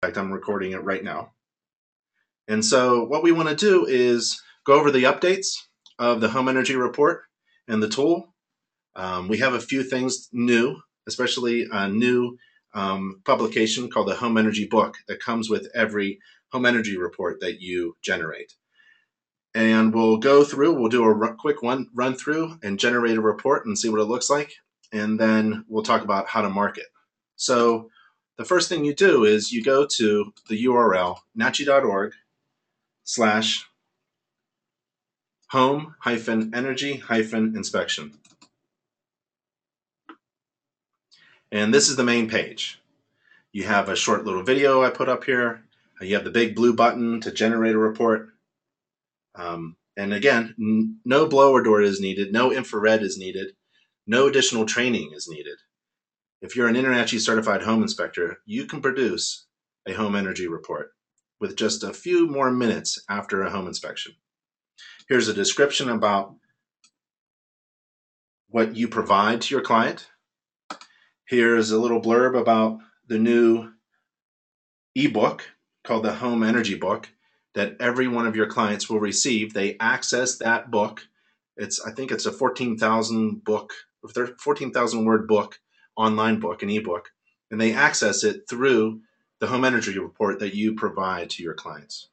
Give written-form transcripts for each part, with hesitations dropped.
In fact, I'm recording it right now. And so what we want to do is go over the updates of the home energy report and the tool. We have a few things new, especially a new publication called the Home Energy Book that comes with every home energy report that you generate. And we'll go through, we'll do a quick run through and generate a report and see what it looks like. And then we'll talk about how to mark it. So the first thing you do is you go to the URL nachi.org/home-energy-inspection. And this is the main page. You have a short little video I put up here. You have the big blue button to generate a report. And again, no blower door is needed, no infrared is needed, no additional training is needed. If you're an InterNACHI certified home inspector, you can produce a home energy report with just a few more minutes after a home inspection. Here's a description about what you provide to your client. Here's a little blurb about the new ebook called the Home Energy Book that every one of your clients will receive. They access that book. I think it's a 14,000 word book, online book, an ebook, and they access it through the home energy report that you provide to your clients.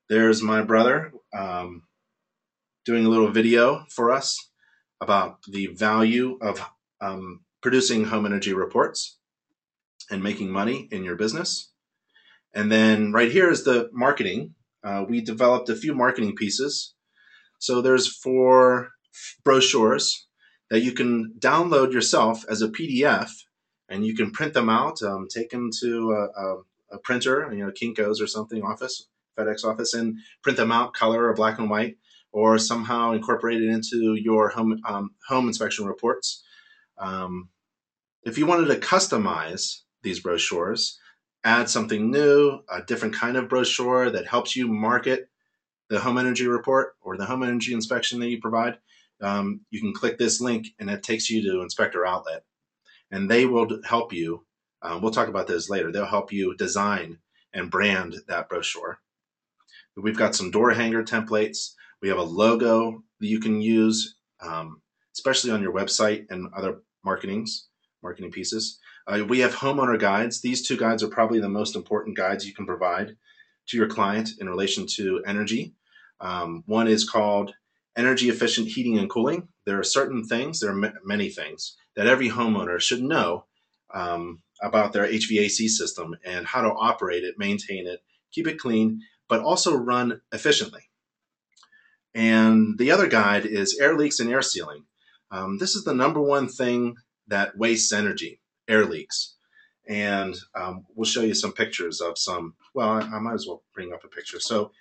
There's my brother doing a little video for us about the value of producing home energy reports and making money in your business. And then right here is the marketing. We developed a few marketing pieces. So there's 4 brochures that you can download yourself as a PDF, and you can print them out, take them to a printer, Kinko's or something office, FedEx office, and print them out, color or black and white, or somehow incorporate it into your home inspection reports. If you wanted to customize these brochures, add something new, a different kind of brochure that helps you market the home energy report or the home energy inspection that you provide, you can click this link and it takes you to Inspector Outlet. And they will help you, we'll talk about this later, they'll help you design and brand that brochure. We've got some door hanger templates. We have a logo that you can use, especially on your website and other marketing pieces. We have homeowner guides. These 2 guides are probably the most important guides you can provide to your client in relation to energy. One is called Energy Efficient Heating and Cooling. There are certain things, there are many things, that every homeowner should know about their HVAC system and how to operate it, maintain it, keep it clean, but also run efficiently. And the other guide is Air Leaks and Air Sealing. This is the #1 thing that wastes energy, air leaks. And we'll show you some pictures of some, well, I might as well bring up a picture. So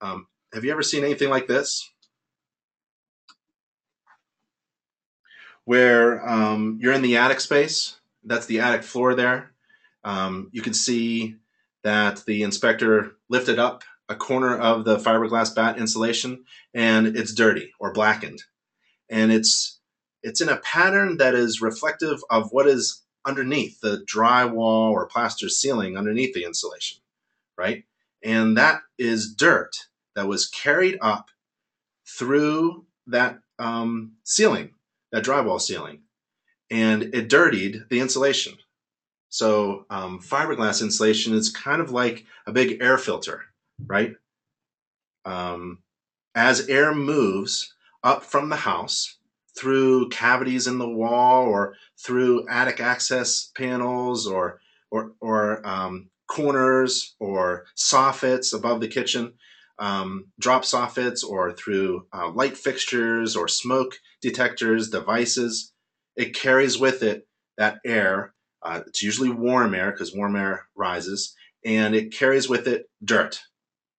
have you ever seen anything like this? Where you're in the attic space, that's the attic floor there. You can see that the inspector lifted up a corner of the fiberglass bat insulation and it's dirty or blackened. And it's in a pattern that is reflective of what is underneath the drywall or plaster ceiling underneath the insulation, right? And that is dirt that was carried up through that ceiling, that drywall ceiling, and it dirtied the insulation. So fiberglass insulation is kind of like a big air filter, right? As air moves up from the house through cavities in the wall or through attic access panels or corners or soffits above the kitchen, drop soffits, or through light fixtures or smoke detectors, devices, it carries with it that air. It's usually warm air because warm air rises, and it carries with it dirt.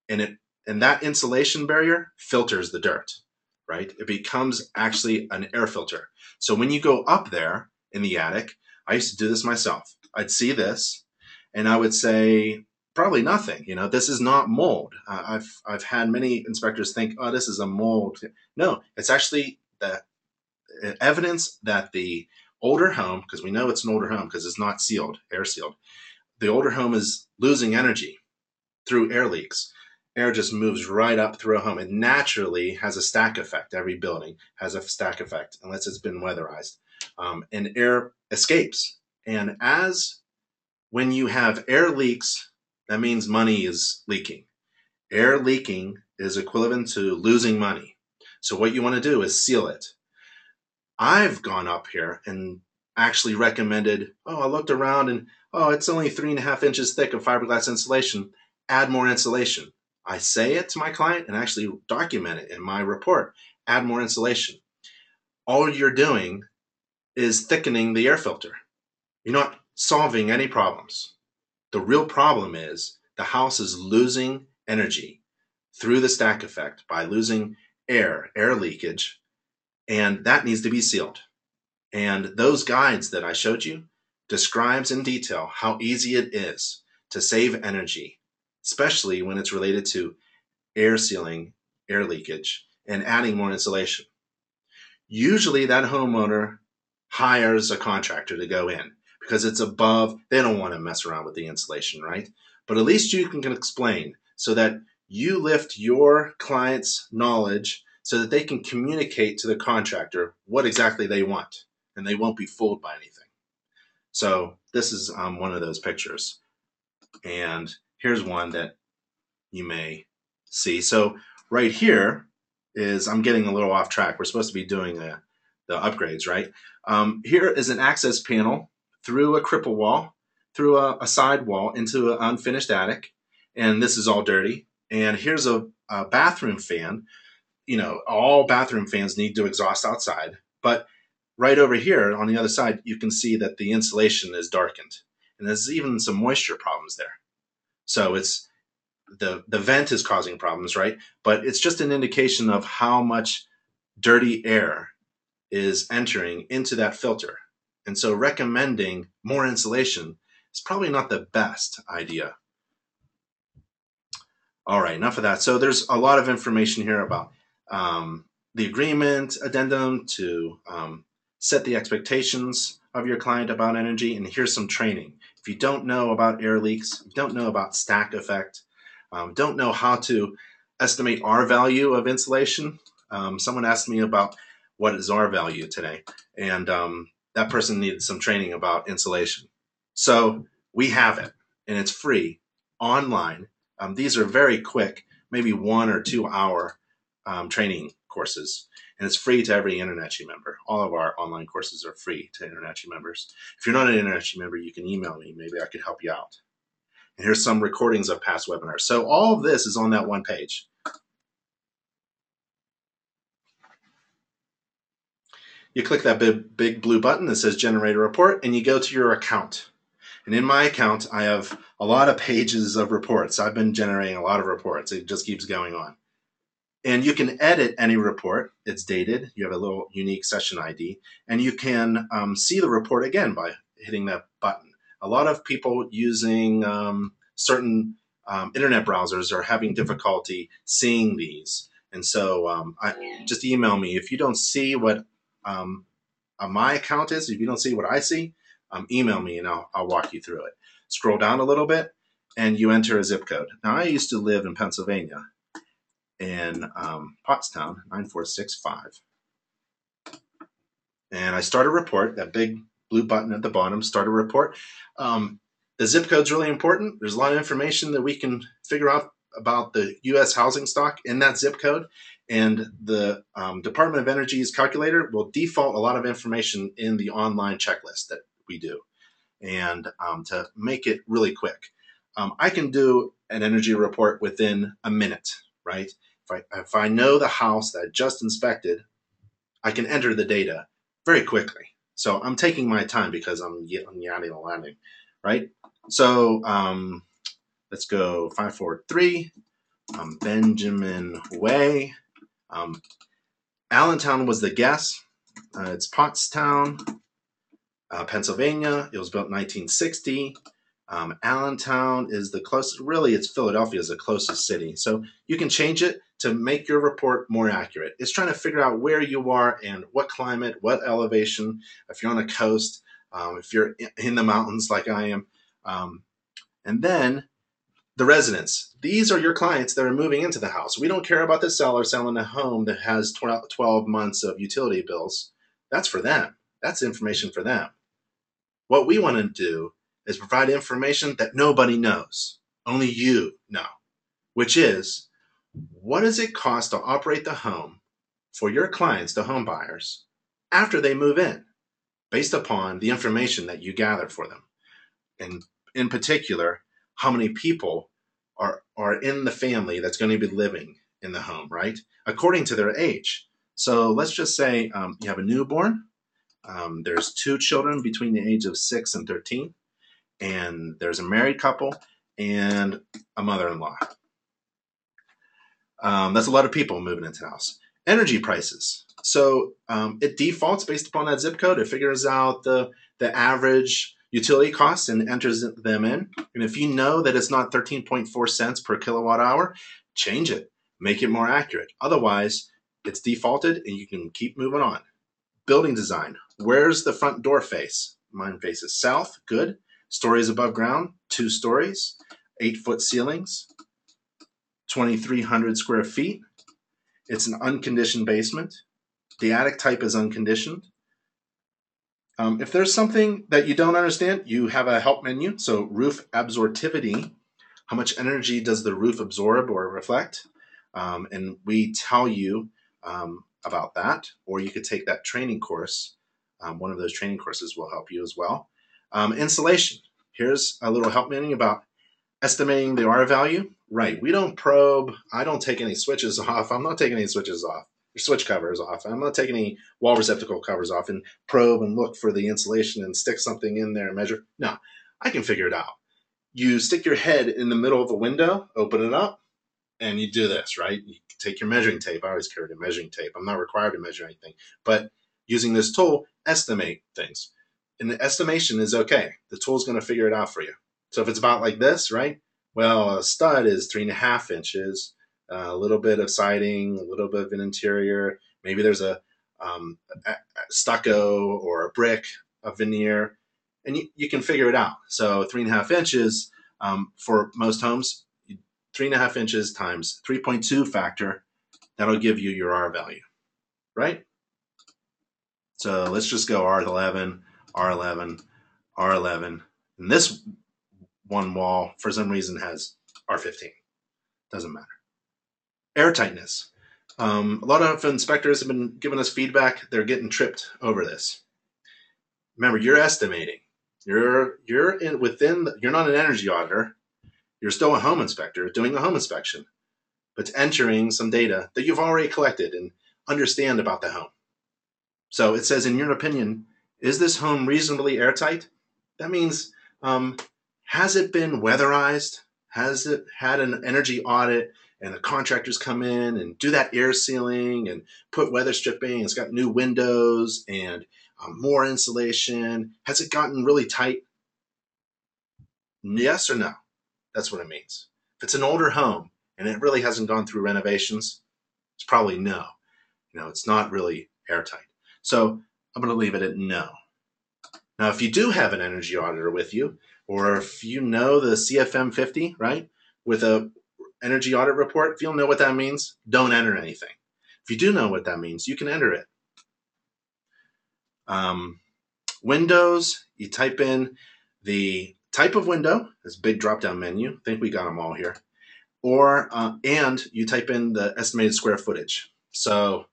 And that insulation barrier filters the dirt, right? It becomes actually an air filter. So when you go up there in the attic, I used to do this myself. I'd see this and I would say, probably nothing. This is not mold. I've had many inspectors think, oh, this is a mold. No, it's actually the evidence that the older home, because we know it's an older home because it's not sealed, air sealed, the older home is losing energy through air leaks. Air just moves right up through a home. It naturally has a stack effect. Every building has a stack effect unless it's been weatherized. And air escapes. And when you have air leaks, that means money is leaking. Air leaking is equivalent to losing money. So what you want to do is seal it. I've gone up here and actually recommended, I looked around and, it's only 3.5 inches thick of fiberglass insulation. Add more insulation. I say it to my client and actually document it in my report. Add more insulation. All you're doing is thickening the air filter. You're not solving any problems. The real problem is the house is losing energy through the stack effect by losing air leakage, and that needs to be sealed. And those guides that I showed you describes in detail how easy it is to save energy, especially when it's related to air sealing, air leakage, and adding more insulation. Usually that homeowner hires a contractor to go in because it's above, they don't want to mess around with the insulation, right? But at least you can explain so that you lift your client's knowledge so that they can communicate to the contractor what exactly they want, and they won't be fooled by anything. So this is one of those pictures. And here's one that you may see. So right here is, I'm getting a little off track. We're supposed to be doing the upgrades, right? Here is an access panel through a cripple wall, through a side wall into an unfinished attic. And this is all dirty. And here's a bathroom fan. You know, all bathroom fans need to exhaust outside. But right over here on the other side, you can see that the insulation is darkened. And there's even some moisture problems there. So it's the vent is causing problems, right? But it's just an indication of how much dirty air is entering into that filter. And so recommending more insulation is probably not the best idea. All right, enough of that. So there's a lot of information here about the agreement addendum to set the expectations of your client about energy. And here's some training. If you don't know about air leaks, you don't know about stack effect, don't know how to estimate R value of insulation. Someone asked me about what is R value today, and that person needed some training about insulation. So we have it, and it's free online. These are very quick, maybe 1 or 2 hour training courses, and it's free to every InterNACHI member. All of our online courses are free to InterNACHI members. If you're not an InterNACHI member, you can email me. Maybe I could help you out. And here's some recordings of past webinars. So all of this is on that one page. You click that big blue button that says Generate a Report, and you go to your account. And in my account, I have a lot of pages of reports. I've been generating a lot of reports. It just keeps going on. And you can edit any report. It's dated. You have a little unique session ID. And you can see the report again by hitting that button. A lot of people using certain internet browsers are having difficulty seeing these. And so just email me. If you don't see what my account is, if you don't see what I see, email me and I'll walk you through it. Scroll down a little bit and you enter a zip code. Now, I used to live in Pennsylvania in Pottstown, 9465. And I start a report, that big blue button at the bottom, start a report. The zip code's really important. There's a lot of information that we can figure out about the U.S. housing stock in that zip code. And the Department of Energy's calculator will default a lot of information in the online checklist that we do. And to make it really quick, I can do an energy report within a minute, right? If I know the house that I just inspected, I can enter the data very quickly. So I'm taking my time because I'm yadding and landing, right? So let's go 543, Benjamin Way. Allentown was the guess. It's Pottstown, Pennsylvania. It was built in 1960. Allentown is the closest, really it's Philadelphia is the closest city. So you can change it to make your report more accurate. It's trying to figure out where you are and what climate, what elevation, if you're on a coast, if you're in the mountains like I am. And then the residents. These are your clients that are moving into the house. We don't care about the seller selling a home that has 12 months of utility bills. That's for them. That's information for them. What we want to do is provide information that nobody knows. Only you know, which is, what does it cost to operate the home for your clients, the home buyers, after they move in, based upon the information that you gather for them? And in particular, how many people are in the family that's going to be living in the home, right? According to their age. So let's just say you have a newborn. There's 2 children between the age of 6 and 13. And there's a married couple and a mother-in-law. That's a lot of people moving into the house. Energy prices. So it defaults based upon that zip code. It figures out the average utility costs and enters them in. And if you know that it's not 13.4 cents per kilowatt hour, change it. Make it more accurate. Otherwise, it's defaulted and you can keep moving on. Building design. Where's the front door face? Mine faces south. Good. Stories above ground. 2 stories. 8-foot ceilings. 2,300 square feet. It's an unconditioned basement. The attic type is unconditioned. If there's something that you don't understand, you have a help menu. So roof absorptivity, how much energy does the roof absorb or reflect? And we tell you about that, or you could take that training course. One of those training courses will help you as well. Insulation. Here's a little help menu about estimating the R value. Right, we don't probe. I don't take any switches off. I'm not taking any switches off. Switch covers off. I'm not taking any wall receptacle covers off and probe and look for the insulation and stick something in there and measure. No, I can figure it out. You stick your head in the middle of a window, open it up, and you do this, right? You take your measuring tape. I always carry a measuring tape. I'm not required to measure anything, but using this tool, estimate things. And the estimation is okay. The tool's going to figure it out for you. So if it's about like this, right? Well, a stud is 3.5 inches. A little bit of siding, a little bit of an interior. Maybe there's a stucco or a brick, a veneer, and you can figure it out. So 3.5 inches for most homes, 3.5 inches times 3.2 factor, that'll give you your R value, right? So let's just go R11, R11, R11. And this one wall, for some reason, has R15. Doesn't matter. Airtightness. A lot of inspectors have been giving us feedback. They're getting tripped over this. Remember, you're estimating. You're not an energy auditor. You're still a home inspector doing a home inspection, but entering some data that you've already collected and understand about the home. So it says, in your opinion, is this home reasonably airtight? That means, has it been weatherized? Has it had an energy audit and the contractors come in and do that air sealing and put weather stripping? It's got new windows and more insulation. Has it gotten really tight? Yes or no? That's what it means. If it's an older home and it really hasn't gone through renovations, it's probably no. It's not really airtight. So I'm going to leave it at no. Now, if you do have an energy auditor with you, or if you know the CFM 50, right, with a energy audit report, if you don't know what that means, don't enter anything. If you do know what that means, you can enter it. Windows, you type in the type of window, this big drop-down menu. I think we got them all here. Or, and you type in the estimated square footage. So,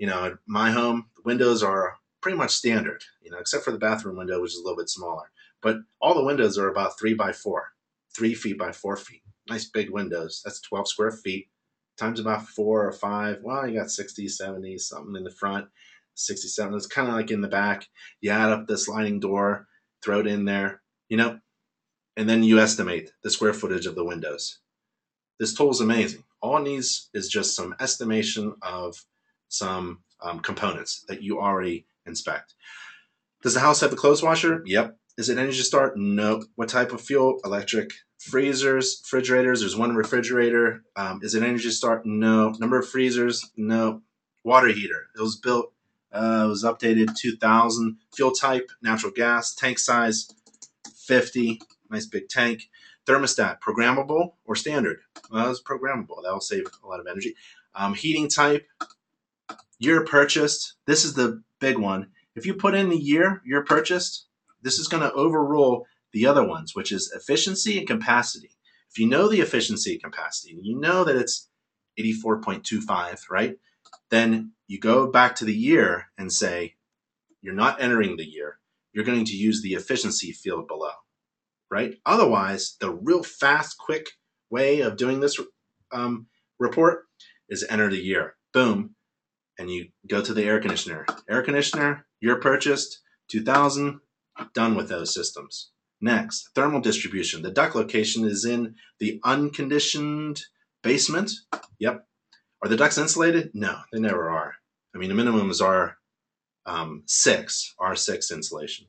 at my home, the windows are pretty much standard, except for the bathroom window, which is a little bit smaller. But all the windows are about 3 by 4, 3 feet by 4 feet. Nice big windows. That's 12 square feet times about 4 or 5. Well, you got 60, 70, something in the front, 67. It's kind of like in the back. You add up the sliding door, throw it in there, and then you estimate the square footage of the windows. This tool is amazing. All it needs is just some estimation of some components that you already inspect. Does the house have a clothes washer? Yep. Is it Energy Star? No. What type of fuel? Electric. Freezers, refrigerators. There's one refrigerator. Is it Energy Star? No. Number of freezers? No. Water heater. It was built. It was updated 2000. Fuel type? Natural gas. Tank size? 50. Nice big tank. Thermostat, programmable or standard? Well, it's programmable. That will save a lot of energy. Heating type, year purchased. This is the big one. If you put in the year purchased, this is going to overrule the other ones, which is efficiency and capacity. If you know the efficiency and capacity, and you know that it's 84.25, right? Then you go back to the year and say, you're not entering the year. You're going to use the efficiency field below, right? Otherwise, the real fast, quick way of doing this report is enter the year. Boom. And you go to the air conditioner. Air conditioner, year purchased, 2000, done with those systems. Next, thermal distribution. The duct location is in the unconditioned basement. Yep. Are the ducts insulated? No, they never are. I mean, the minimum is R6 insulation.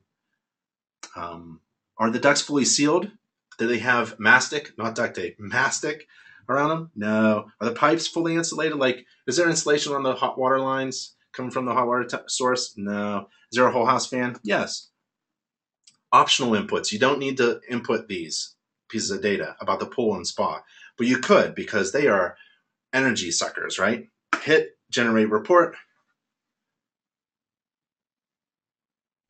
Are the ducts fully sealed? Do they have mastic, not duct tape, mastic around them? No. Are the pipes fully insulated? Like, is there insulation on the hot water lines coming from the hot water source? No. Is there a whole house fan? Yes. Optional inputs. You don't need to input these pieces of data about the pool and spa, but you could because they are energy suckers, right? Hit generate report.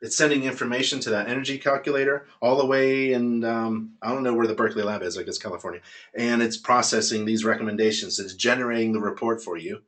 It's sending information to that energy calculator all the way, and I don't know where the Berkeley lab is, I guess California, and it's processing these recommendations. It's generating the report for you.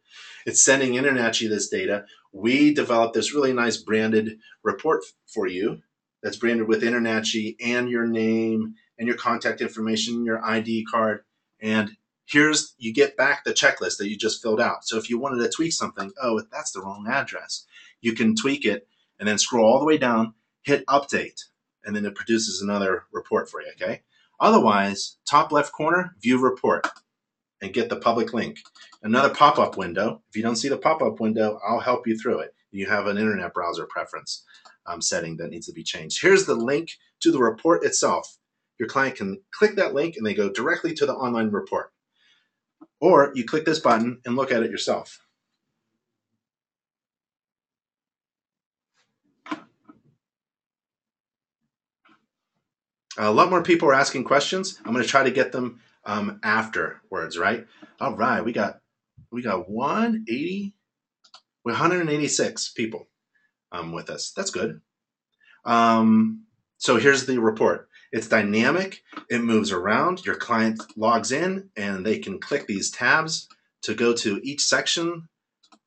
It's sending InterNACHI this data. We developed this really nice branded report for you that's branded with InterNACHI and your name and your contact information, your ID card, and here's, you get back the checklist that you just filled out. So if you wanted to tweak something, oh, that's the wrong address, you can tweak it and then scroll all the way down, hit update, and then it produces another report for you, okay? Otherwise, top left corner, view report, and get the public link. Another pop-up window. If you don't see the pop-up window, I'll help you through it. You have an internet browser preference setting that needs to be changed. Here's the link to the report itself. Your client can click that link and they go directly to the online report. Or you click this button and look at it yourself. A lot more people are asking questions. I'm going to try to get them afterwards, right? All right, we got 186 people with us. That's good. So here's the report. It's dynamic. It moves around. Your client logs in, and they can click these tabs to go to each section: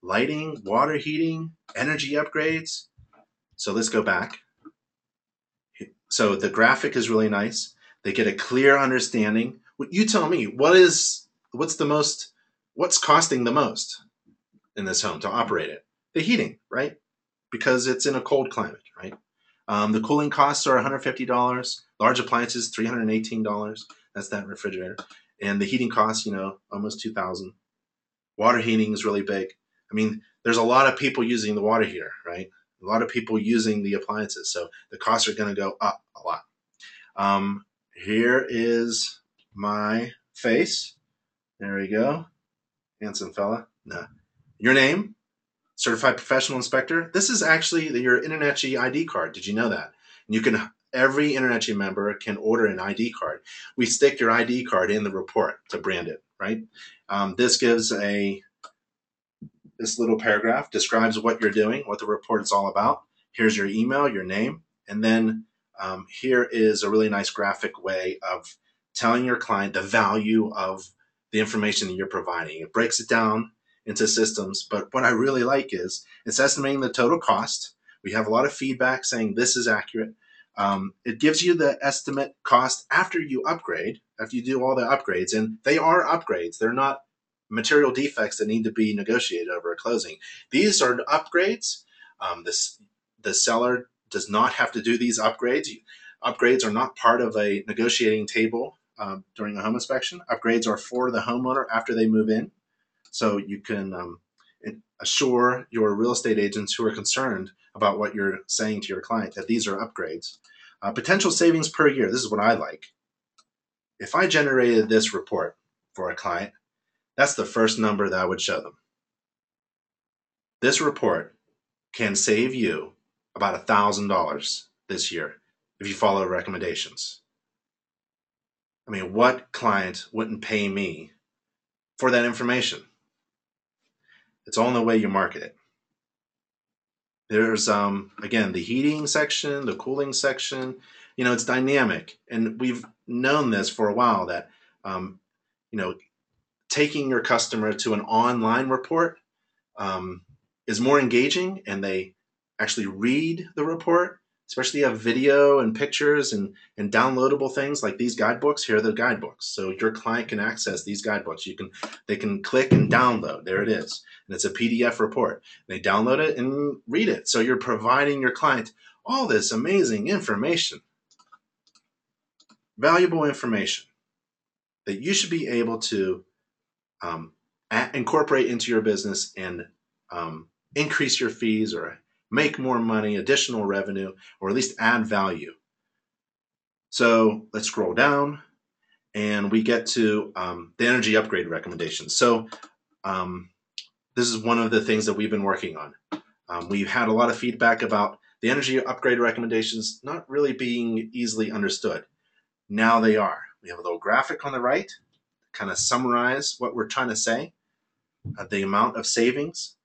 lighting, water heating, energy upgrades. So let's go back. So the graphic is really nice. They get a clear understanding. You tell me, what's costing the most in this home to operate it? The heating, right? Because it's in a cold climate, right? The cooling costs are $150. Large appliances, $318. That's that refrigerator. And the heating costs, almost $2,000. Water heating is really big. I mean, there's a lot of people using the water heater, right? A lot of people using the appliances. So the costs are going to go up a lot. Here is my face. There we go. Handsome fella. No. Your name, certified professional inspector. This is actually your InterNACHI ID card. Did you know that? And every InterNACHI member can order an ID card. We stick your ID card in the report to brand it, right? This gives this little paragraph describes what you're doing, what the report is all about. Here's your email, your name, and then here is a really nice graphic way of telling your client the value of the information that you're providing. It breaks it down into systems, but what I really like is it's estimating the total cost. We have a lot of feedback saying this is accurate. It gives you the estimate cost after you upgrade, after you do all the upgrades, and they are upgrades. They're not material defects that need to be negotiated over a closing. These are upgrades. The seller does not have to do these upgrades. Upgrades are not part of a negotiating table during a home inspection. Upgrades are for the homeowner after they move in. So you can assure your real estate agents who are concerned about what you're saying to your client that these are upgrades. Potential savings per year. This is what I like. If I generated this report for a client, that's the first number that I would show them. This report can save you about $1,000 this year if you follow recommendations. I mean, what client wouldn't pay me for that information? It's all in the way you market it. There's again, the heating section, the cooling section. It's dynamic, and we've known this for a while that um, you know taking your customer to an online report um, is more engaging, and they actually read the report, especially have video and pictures and downloadable things like these guidebooks. Here are the guidebooks, so your client can access these guidebooks. They can click and download. There it is, and it's a PDF report. They download it and read it. So you're providing your client all this amazing information, valuable information that you should be able to um, incorporate into your business and increase your fees or make more money, additional revenue, or at least add value. So let's scroll down and we get to the energy upgrade recommendations. So this is one of the things that we've been working on. We've had a lot of feedback about the energy upgrade recommendations not really being easily understood. Now they are. We have a little graphic on the right, kind of summarize what we're trying to say, the amount of savings,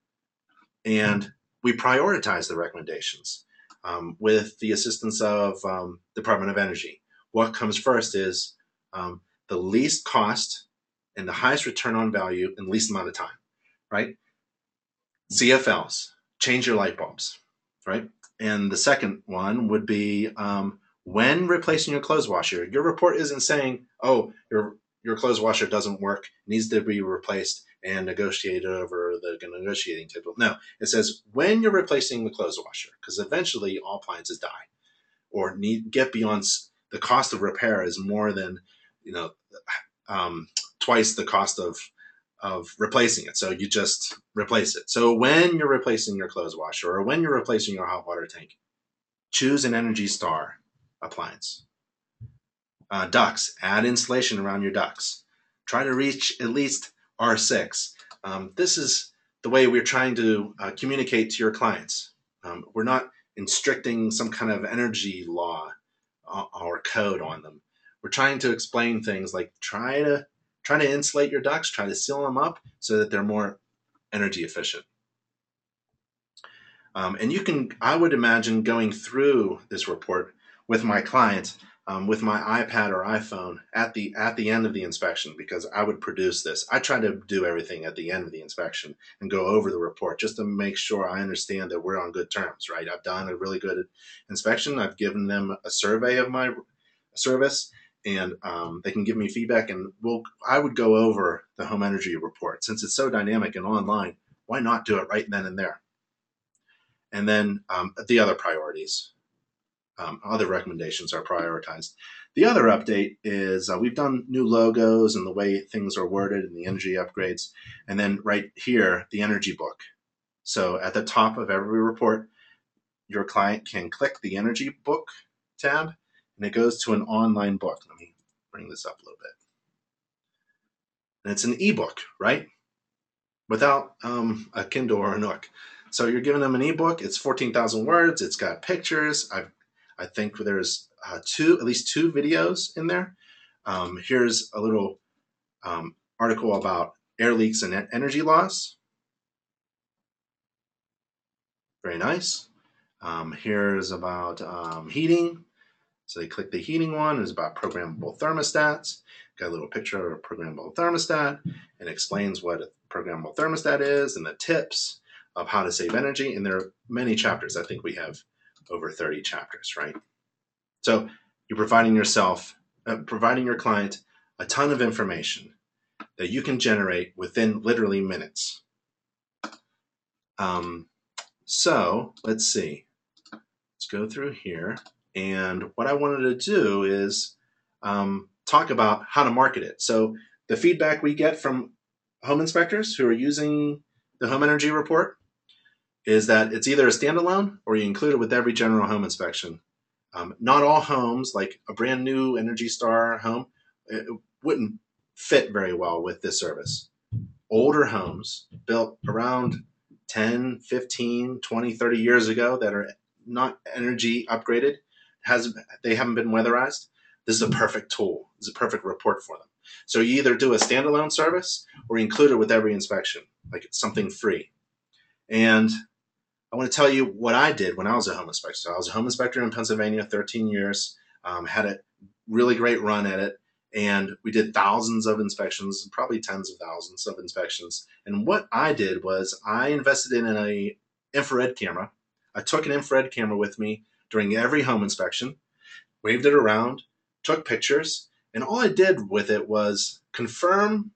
and we prioritize the recommendations with the assistance of Department of Energy. What comes first is the least cost and the highest return on value in the least amount of time, right? CFLs, change your light bulbs, right? And the second one would be when replacing your clothes washer. Your report isn't saying, oh, your clothes washer doesn't work, needs to be replaced and negotiated over the negotiating table. No, it says when you're replacing the clothes washer, because eventually all appliances die or get beyond the cost of repair is more than twice the cost of replacing it. So you just replace it. So when you're replacing your clothes washer or when you're replacing your hot water tank, choose an Energy Star appliance. Ducts, add insulation around your ducts. Try to reach at least R6. This is the way we're trying to communicate to your clients. We're not instructing some kind of energy law or code on them. We're trying to explain things like try to insulate your ducts, try to seal them up so that they're more energy efficient. And I would imagine going through this report with my client with my iPad or iPhone at the end of the inspection, because I would produce this. I try to do everything at the end of the inspection and go over the report just to make sure I understand that we're on good terms, right? I've done a really good inspection. I've given them a survey of my service, and they can give me feedback, and I would go over the home energy report. Since it's so dynamic and online, why not do it right then and there? And then the other priorities. Other recommendations are prioritized. The other update is we've done new logos and the way things are worded and the energy upgrades. And then right here, the energy book. So at the top of every report, your client can click the energy book tab and it goes to an online book. Let me bring this up a little bit. And it's an ebook, right? Without a Kindle or a Nook. So you're giving them an ebook. It's 14,000 words. It's got pictures. I think there's at least two videos in there. Here's a little article about air leaks and energy loss. Very nice. Here's about heating. So they click the heating one. It's about programmable thermostats. Got a little picture of a programmable thermostat and explains what a programmable thermostat is and the tips of how to save energy. And there are many chapters. I think we have over 30 chapters, right? So you're providing your client a ton of information that you can generate within literally minutes. So let's see. Let's go through here. And what I wanted to do is talk about how to market it. So the feedback we get from home inspectors who are using the home energy report is that it's either a standalone or you include it with every general home inspection. Not all homes, like a brand new Energy Star home, it wouldn't fit very well with this service. Older homes built around 10, 15, 20, 30 years ago that are not energy upgraded, they haven't been weatherized, this is a perfect tool. is a perfect report for them. So you either do a standalone service or you include it with every inspection, like it's something free. And I want to tell you what I did when I was a home inspector. So I was a home inspector in Pennsylvania, 13 years, had a really great run at it. And we did thousands of inspections, probably tens of thousands of inspections. And what I did was I invested in an infrared camera. I took an infrared camera with me during every home inspection, waved it around, took pictures, and all I did with it was confirm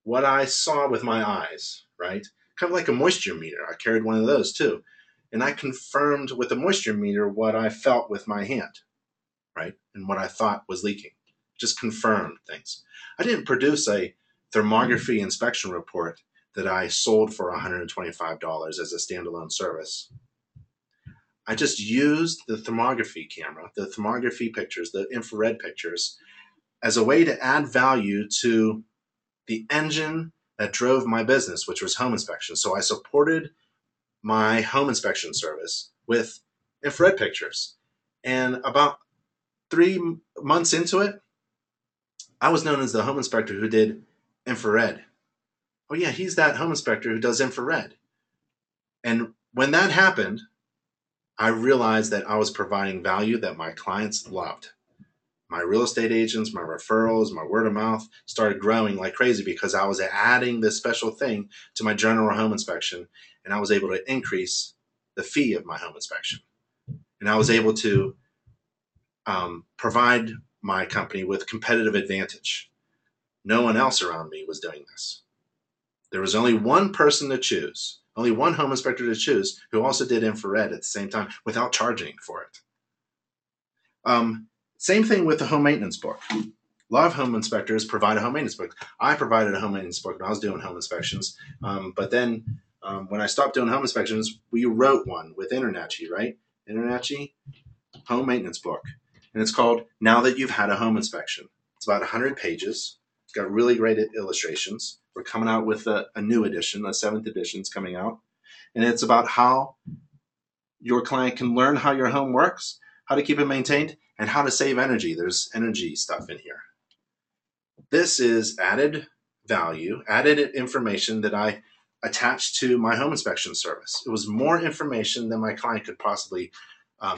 what I saw with my eyes, right? Kind of like a moisture meter. I carried one of those too. And I confirmed with the moisture meter what I felt with my hand, right? And what I thought was leaking. Just confirmed things. I didn't produce a thermography inspection report that I sold for $125 as a standalone service. I just used the thermography camera, the thermography pictures, the infrared pictures, as a way to add value to the engine that drove my business, which was home inspection. So I supported my home inspection service with infrared pictures. And about 3 months into it, I was known as the home inspector who did infrared. Oh yeah, he's that home inspector who does infrared. And when that happened, I realized that I was providing value that my clients loved. My real estate agents, my referrals, my word of mouth started growing like crazy because I was adding this special thing to my general home inspection, and I was able to increase the fee of my home inspection. And I was able to provide my company with competitive advantage. No one else around me was doing this. There was only one person to choose, only one home inspector to choose who also did infrared at the same time without charging for it. Same thing with the home maintenance book. A lot of home inspectors provide a home maintenance book. I provided a home maintenance book when I was doing home inspections. But then when I stopped doing home inspections, we wrote one with Internachi, right? Internachi home maintenance book. And it's called Now That You've Had a Home Inspection. It's about 100 pages. It's got really great illustrations. We're coming out with a new edition, a 7th edition is coming out. And it's about how your client can learn how your home works, how to keep it maintained, and how to save energy. There's energy stuff in here. This is added value, added information that I attached to my home inspection service. It was more information than my client could possibly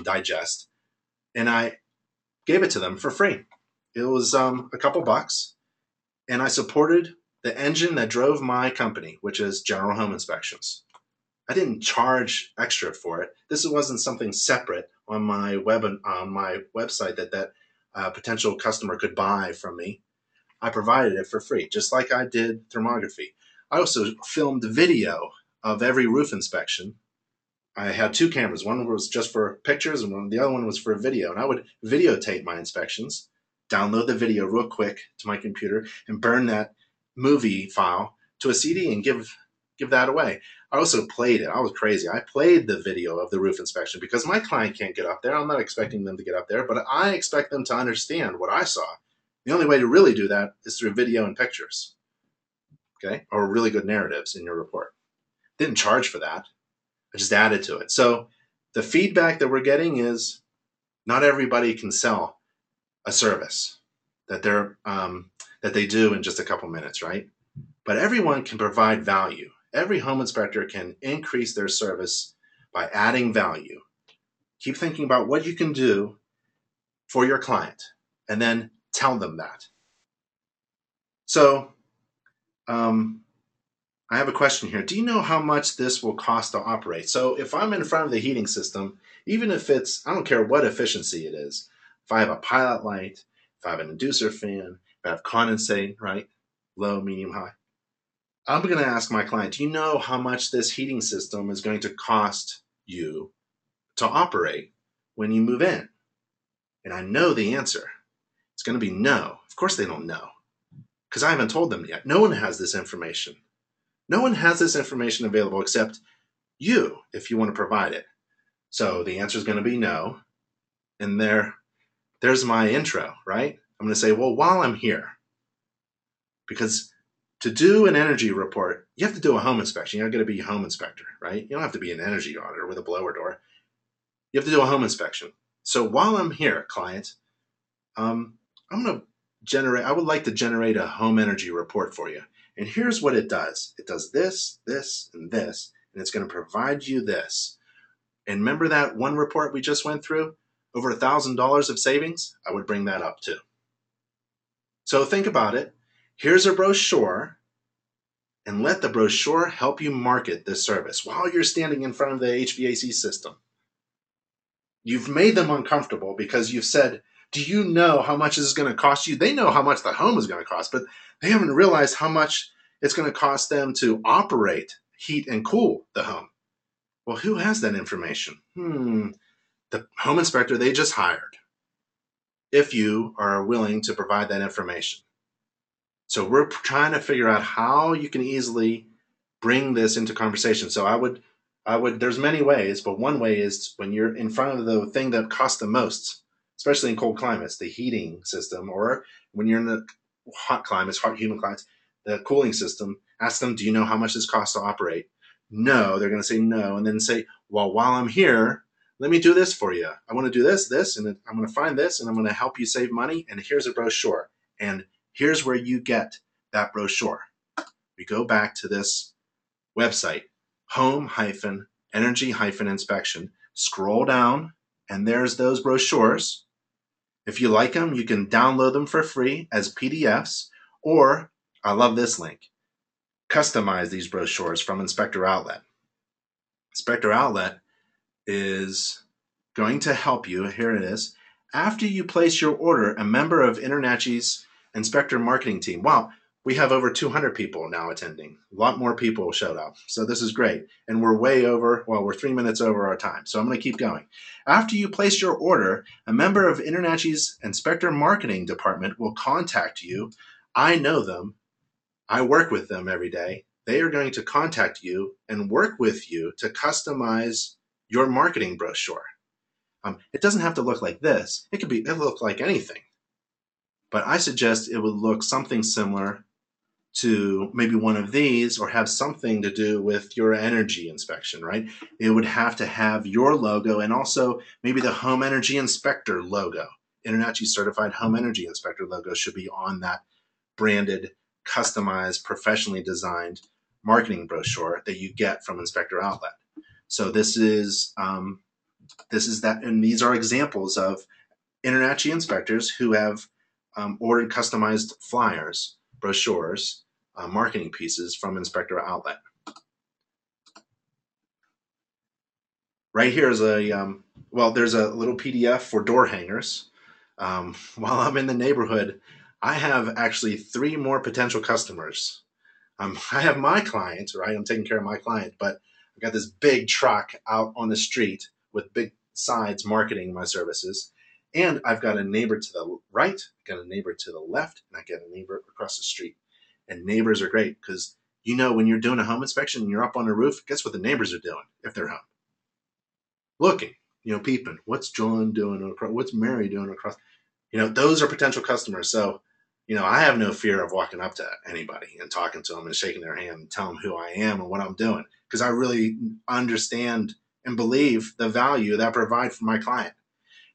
digest. And I gave it to them for free. It was a couple bucks. And I supported the engine that drove my company, which is General Home Inspections. I didn't charge extra for it. This wasn't something separate on my website that potential customer could buy from me. I provided it for free, just like I did thermography. I also filmed video of every roof inspection. I had 2 cameras. One was just for pictures, and the other one was for video. And I would videotape my inspections, download the video real quick to my computer, and burn that movie file to a CD and give that away. I also played it. I was crazy. I played the video of the roof inspection because my client can't get up there. I'm not expecting them to get up there, but I expect them to understand what I saw. The only way to really do that is through video and pictures, okay, or really good narratives in your report. Didn't charge for that. I just added to it. So the feedback that we're getting is not everybody can sell a service that they do in just a couple minutes, right? But everyone can provide value. Every home inspector can increase their service by adding value. Keep thinking about what you can do for your client and then tell them that. So I have a question here. Do you know how much this will cost to operate? So if I'm in front of the heating system, even if it's, I don't care what efficiency it is, if I have a pilot light, if I have an inducer fan, if I have condensate, right, low, medium, high, I'm going to ask my client, do you know how much this heating system is going to cost you to operate when you move in? And I know the answer. It's going to be no. Of course they don't know because I haven't told them yet. No one has this information. No one has this information available except you if you want to provide it. So the answer is going to be no. And there's my intro, right? I'm going to say, well, while I'm here, because to do an energy report, you have to do a home inspection. You're not going to be a home inspector, right? You don't have to be an energy auditor with a blower door. You have to do a home inspection. So while I'm here, client, I'm going to I would like to generate a home energy report for you. And here's what it does. It does this, this, and this, and it's going to provide you this. And remember that one report we just went through? Over $1,000 of savings? I would bring that up too. So think about it. Here's a brochure, and let the brochure help you market this service while you're standing in front of the HVAC system. You've made them uncomfortable because you've said, do you know how much this is going to cost you? They know how much the home is going to cost, but they haven't realized how much it's going to cost them to operate, heat, and cool the home. Well, who has that information? The home inspector they just hired, if you are willing to provide that information. So we're trying to figure out how you can easily bring this into conversation. So there's many ways, but one way is when you're in front of the thing that costs the most, especially in cold climates, the heating system, or when you're in the hot climates, hot humid climates, the cooling system, ask them, do you know how much this costs to operate? No, they're going to say no, and then say, well, while I'm here, let me do this for you. I want to do this, and I'm going to find this, and I'm going to help you save money, and here's a brochure. And here's where you get that brochure. We go back to this website, home-energy-inspection. Scroll down, and there's those brochures. If you like them, you can download them for free as PDFs, or I love this link. Customize these brochures from Inspector Outlet. Inspector Outlet is going to help you. Here it is. After you place your order, a member of InterNACHI's Inspector Marketing team. Wow, we have over 200 people now attending. A lot more people showed up. So this is great. And we're way over, well, we're 3 minutes over our time. So I'm going to keep going. After you place your order, a member of InterNACHI's Inspector Marketing department will contact you. I know them. I work with them every day. They are going to contact you and work with you to customize your marketing brochure. It doesn't have to look like this. It could look like anything. But I suggest it would look something similar to maybe one of these, or have something to do with your energy inspection, right? It would have to have your logo and also maybe the Home Energy Inspector logo. InterNACHI Certified Home Energy Inspector logo should be on that branded, customized, professionally designed marketing brochure that you get from Inspector Outlet. So this is that, and these are examples of InterNACHI inspectors who have ordered customized flyers, brochures, marketing pieces from Inspector Outlet. Right here is there's a little PDF for door hangers. While I'm in the neighborhood, I have actually 3 more potential customers. I have my client, right? I'm taking care of my client, but I've got this big truck out on the street with big signs marketing my services. And I've got a neighbor to the right, I've got a neighbor to the left, and I got a neighbor across the street. And neighbors are great because, when you're doing a home inspection and you're up on the roof, guess what the neighbors are doing if they're home? Looking, peeping. What's John doing across? What's Mary doing across? Those are potential customers. So, I have no fear of walking up to anybody and talking to them and shaking their hand and telling them who I am and what I'm doing, because I really understand and believe the value that I provide for my client.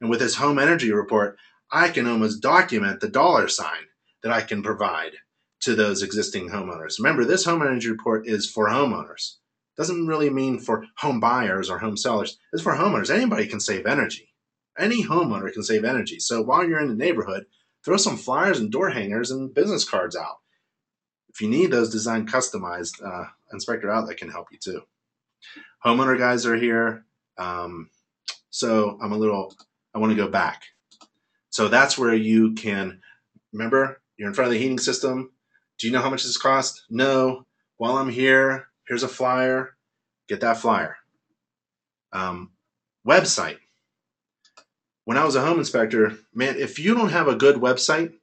And with this home energy report, I can almost document the dollar sign that I can provide to those existing homeowners. Remember, this home energy report is for homeowners. It doesn't really mean for home buyers or home sellers. It's for homeowners. Anybody can save energy. Any homeowner can save energy. So while you're in the neighborhood, throw some flyers and door hangers and business cards out. If you need those designed customized, Inspector Outlet can help you too. Homeowner guys are here. So I want to go back. So that's where you can, remember, you're in front of the heating system. Do you know how much this costs? No. While I'm here, here's a flyer. Get that flyer. Website. When I was a home inspector, man, if you don't have a good website,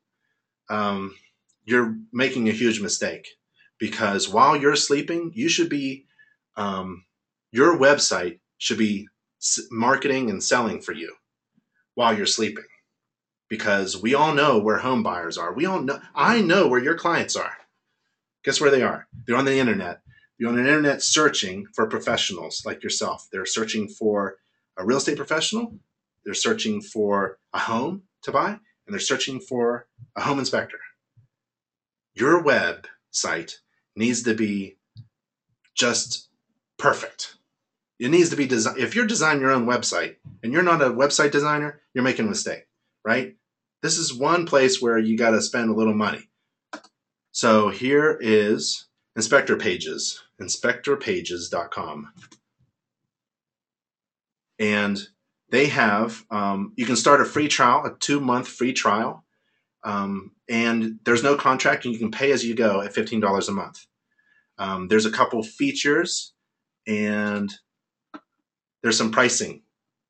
you're making a huge mistake, because while you're sleeping, you should be, your website should be marketing and selling for you while you're sleeping, because we all know where home buyers are. I know where your clients are. Guess where they are? They're on the internet. You're on the internet searching for professionals like yourself. They're searching for a real estate professional. They're searching for a home to buy, and they're searching for a home inspector. Your website needs to be just perfect. It needs to be designed. If you're designing your own website and you're not a website designer, you're making a mistake, right? This is one place where you got to spend a little money. So here is Inspector Pages, inspectorpages.com. And they have, you can start a free trial, a 2-month free trial. And there's no contract, and you can pay as you go at $15 a month. There's a couple features, and there's some pricing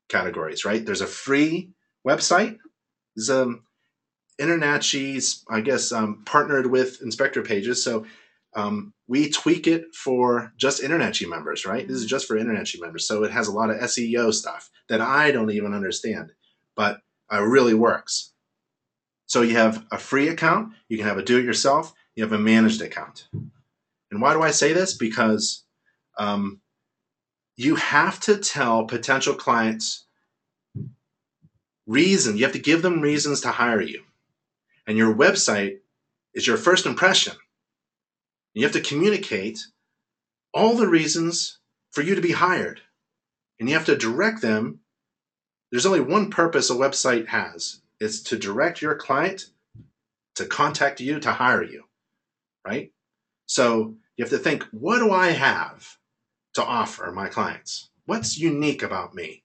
categories, right? There's a free website. There's InterNACHI's, I guess, partnered with Inspector Pages. So we tweak it for just InterNACHI members, right? This is just for InterNACHI members. So it has a lot of SEO stuff that I don't even understand, but it really works. So you have a free account, you can have a do-it-yourself, you have a managed account. And why do I say this? Because you have to tell potential clients reason. You have to give them reasons to hire you. And your website is your first impression. You have to communicate all the reasons for you to be hired. And you have to direct them. There's only one purpose a website has. It's to direct your client to contact you, to hire you, right? So you have to think, what do I have to offer my clients? What's unique about me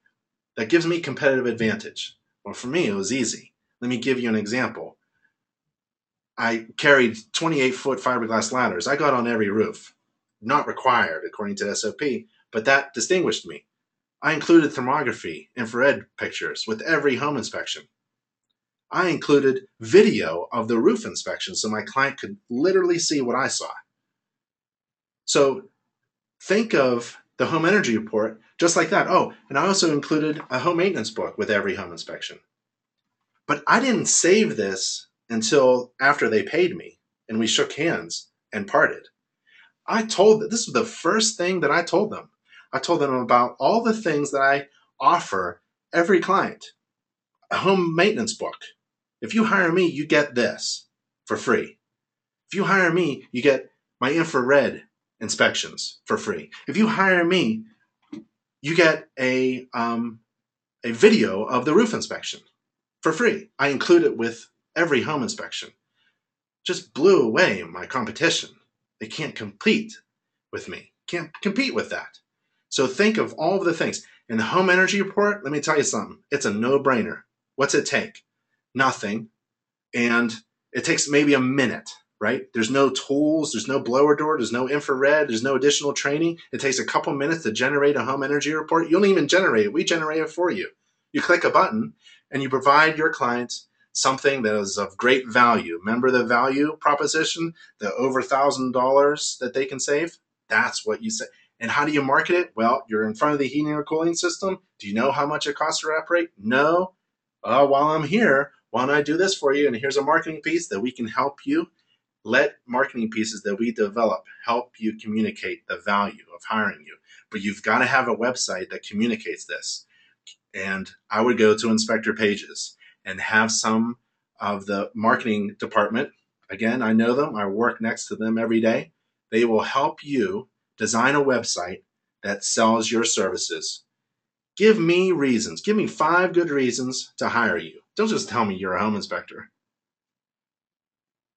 that gives me competitive advantage? Well, for me, it was easy. Let me give you an example. I carried 28-foot fiberglass ladders. I got on every roof. Not required according to SOP, but that distinguished me. I included thermography, infrared pictures with every home inspection. I included video of the roof inspection so my client could literally see what I saw. So think of the home energy report just like that. Oh, and I also included a home maintenance book with every home inspection. But I didn't save this until after they paid me and we shook hands and parted. I told them, this was the first thing that I told them. I told them about all the things that I offer every client. A home maintenance book. If you hire me, you get this for free. If you hire me, you get my infrared inspections for free. If you hire me, you get a video of the roof inspection for free. I include it with every home inspection. Just blew away my competition. They can't compete with me. Can't compete with that. So think of all of the things. In the home energy report, let me tell you something. It's a no-brainer. What's it take? Nothing. And it takes maybe a minute, right? There's no tools, there's no blower door, there's no infrared, there's no additional training. It takes a couple minutes to generate a home energy report. You don't even generate it. We generate it for you. You click a button and you provide your clients something that is of great value. Remember the value proposition, the over $1,000 that they can save? That's what you say. And how do you market it? Well, you're in front of the heating or cooling system. Do you know how much it costs to evaporate? No. While I'm here, why don't I do this for you? And here's a marketing piece that we can help you. Let marketing pieces that we develop help you communicate the value of hiring you. But you've got to have a website that communicates this. And I would go to Inspector Pages and have some of the marketing department. Again, I know them. I work next to them every day. They will help you design a website that sells your services. Give me reasons. Give me 5 good reasons to hire you. Don't just tell me you're a home inspector.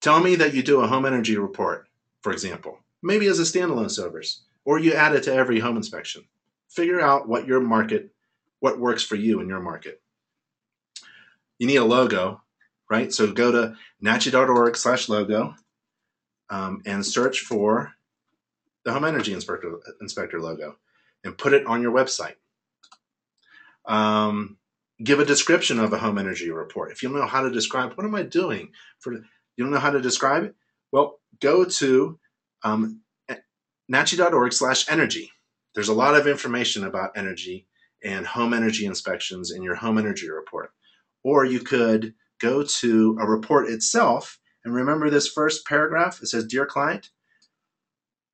Tell me that you do a home energy report, for example, maybe as a standalone service, or you add it to every home inspection. Figure out what your market, what works for you in your market. You need a logo, right? So go to nachi.org/logo and search for the home energy inspector logo and put it on your website. Give a description of a home energy report. If you don't know how to describe, what am I doing? You don't know how to describe it? Well, go to nachi.org/energy. There's a lot of information about energy and home energy inspections in your home energy report. Or you could go to a report itself, and remember this first paragraph? It says, "Dear client,"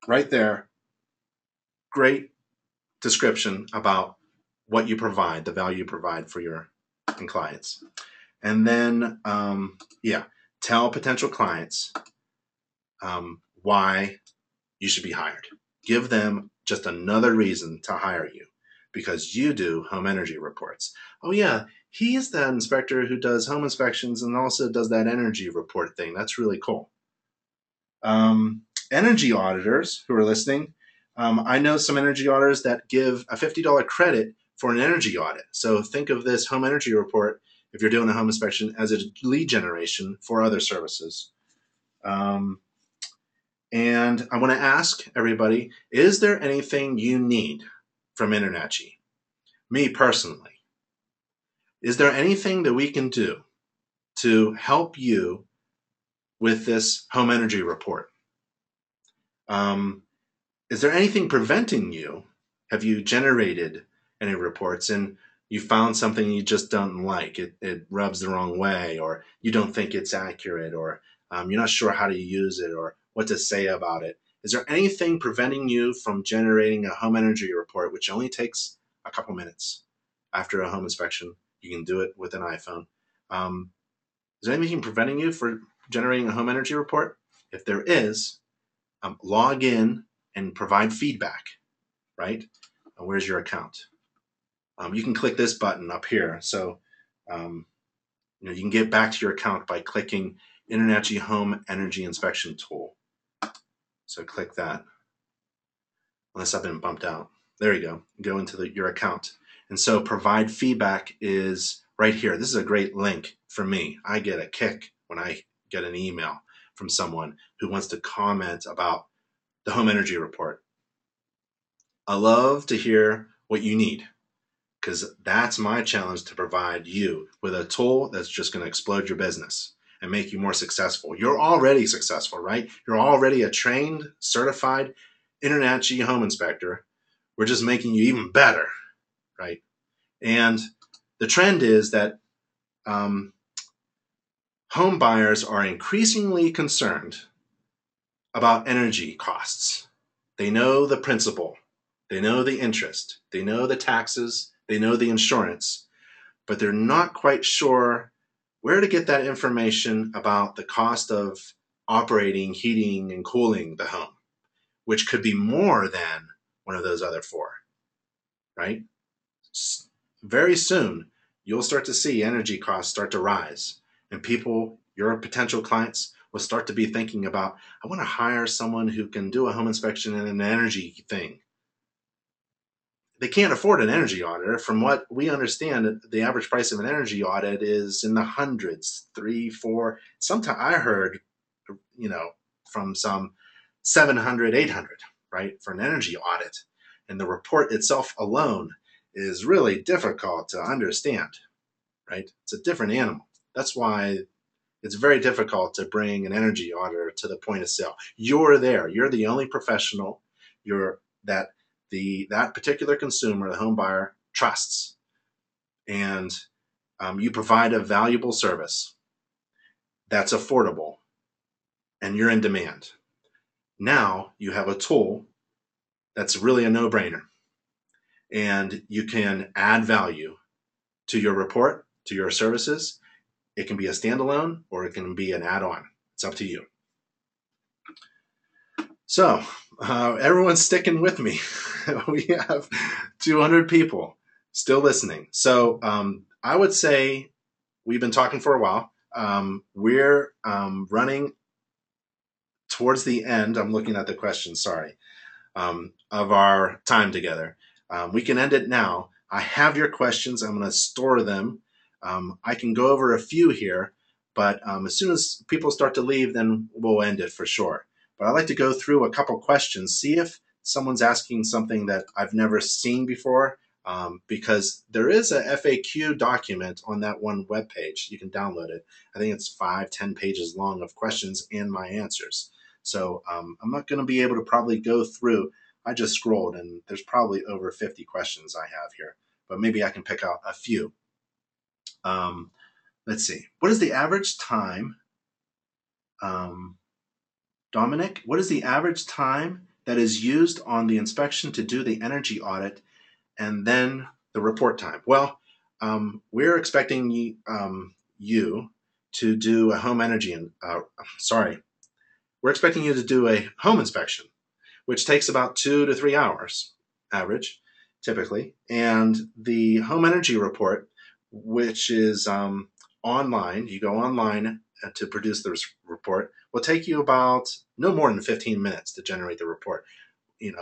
right there. Great description about what you provide, the value you provide for your clients. And then, tell potential clients why you should be hired. Give them just another reason to hire you because you do home energy reports. Oh yeah, he's the inspector who does home inspections and also does that energy report thing. That's really cool. Energy auditors who are listening, I know some energy auditors that give a $50 credit for an energy audit. So think of this home energy report, if you're doing a home inspection, as a lead generation for other services. And I want to ask everybody, is there anything you need from InterNACHI? Me personally, is there anything that we can do to help you with this home energy report? Is there anything preventing you? Have you generated any reports and you found something you just don't like? It rubs the wrong way, or you don't think it's accurate, or you're not sure how to use it or what to say about it. Is there anything preventing you from generating a home energy report, which only takes a couple minutes after a home inspection? You can do it with an iPhone. Is there anything preventing you from generating a home energy report? If there is, log in and provide feedback, right? Where's your account? You can click this button up here. So you can get back to your account by clicking InterNACHI Home Energy Inspection Tool. So click that. Unless I've been bumped out. There you go. Go into your account. And so provide feedback is right here. This is a great link for me. I get a kick when I get an email from someone who wants to comment about the home energy report. I love to hear what you need, because that's my challenge, to provide you with a tool that's just going to explode your business and make you more successful. You're already successful, right? You're already a trained, certified InterNACHI home inspector. We're just making you even better, right? And the trend is that home buyers are increasingly concerned about energy costs. They know the principal, they know the interest, they know the taxes, they know the insurance, but they're not quite sure where to get that information about the cost of operating, heating, and cooling the home, which could be more than one of those other four, right? Very soon, you'll start to see energy costs start to rise, and people, your potential clients, will start to be thinking about, I want to hire someone who can do a home inspection and an energy thing. They can't afford an energy auditor. From what we understand, the average price of an energy audit is in the hundreds, 3, 4. Sometimes I heard, from some 700, 800, right, for an energy audit. And the report itself alone is really difficult to understand, right? It's a different animal. That's why it's very difficult to bring an energy auditor to the point of sale. You're there. You're the only professional that particular consumer, the home buyer, trusts. And you provide a valuable service that's affordable, and you're in demand. Now you have a tool that's really a no-brainer, and you can add value to your report, to your services. It can be a standalone or it can be an add-on. It's up to you. So everyone's sticking with me. We have 200 people still listening. So I would say we've been talking for a while. We're running towards the end. I'm looking at the question, sorry, of our time together. We can end it now. I have your questions. I'm going to store them. I can go over a few here, but as soon as people start to leave, then we'll end it for sure. But I'd like to go through a couple questions, see if someone's asking something that I've never seen before, because there is a FAQ document on that one webpage. You can download it. I think it's 5-10 pages long of questions and my answers. So I'm not going to be able to probably go through. I just scrolled, and there's probably over 50 questions I have here, but maybe I can pick out a few. Let's see. What is the average time, Dominic, what is the average time that is used on the inspection to do the energy audit and then the report time? Well, we're expecting you to do a home energy, we're expecting you to do a home inspection, which takes about 2 to 3 hours, average, typically. And the home energy report, which is online, you go online to produce this report, will take you about no more than 15 minutes to generate the report. You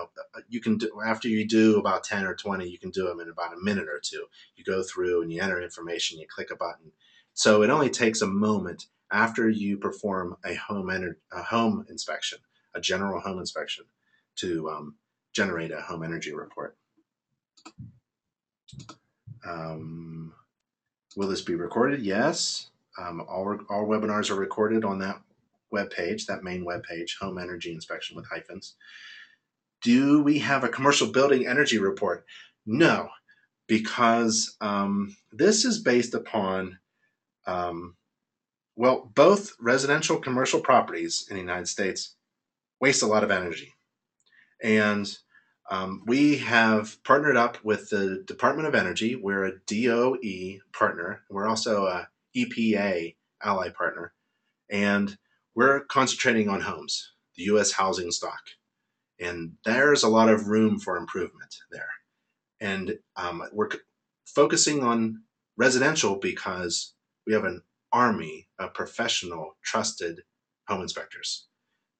can do, after you do about 10 or 20, you can do them in about a minute or two. You go through and you enter information, you click a button. So it only takes a moment after you perform a home inspection, a general home inspection, to generate a home energy report. Will this be recorded? Yes. All webinars are recorded on that web page, that main web page, Home Energy Inspection with hyphens. Do we have a commercial building energy report? No, because this is based upon, both residential commercial properties in the United States waste a lot of energy. And we have partnered up with the Department of Energy. We're a DOE partner. We're also a EPA ally partner. And we're concentrating on homes, the U.S. housing stock. And there's a lot of room for improvement there. And we're focusing on residential because we have an army of professional, trusted home inspectors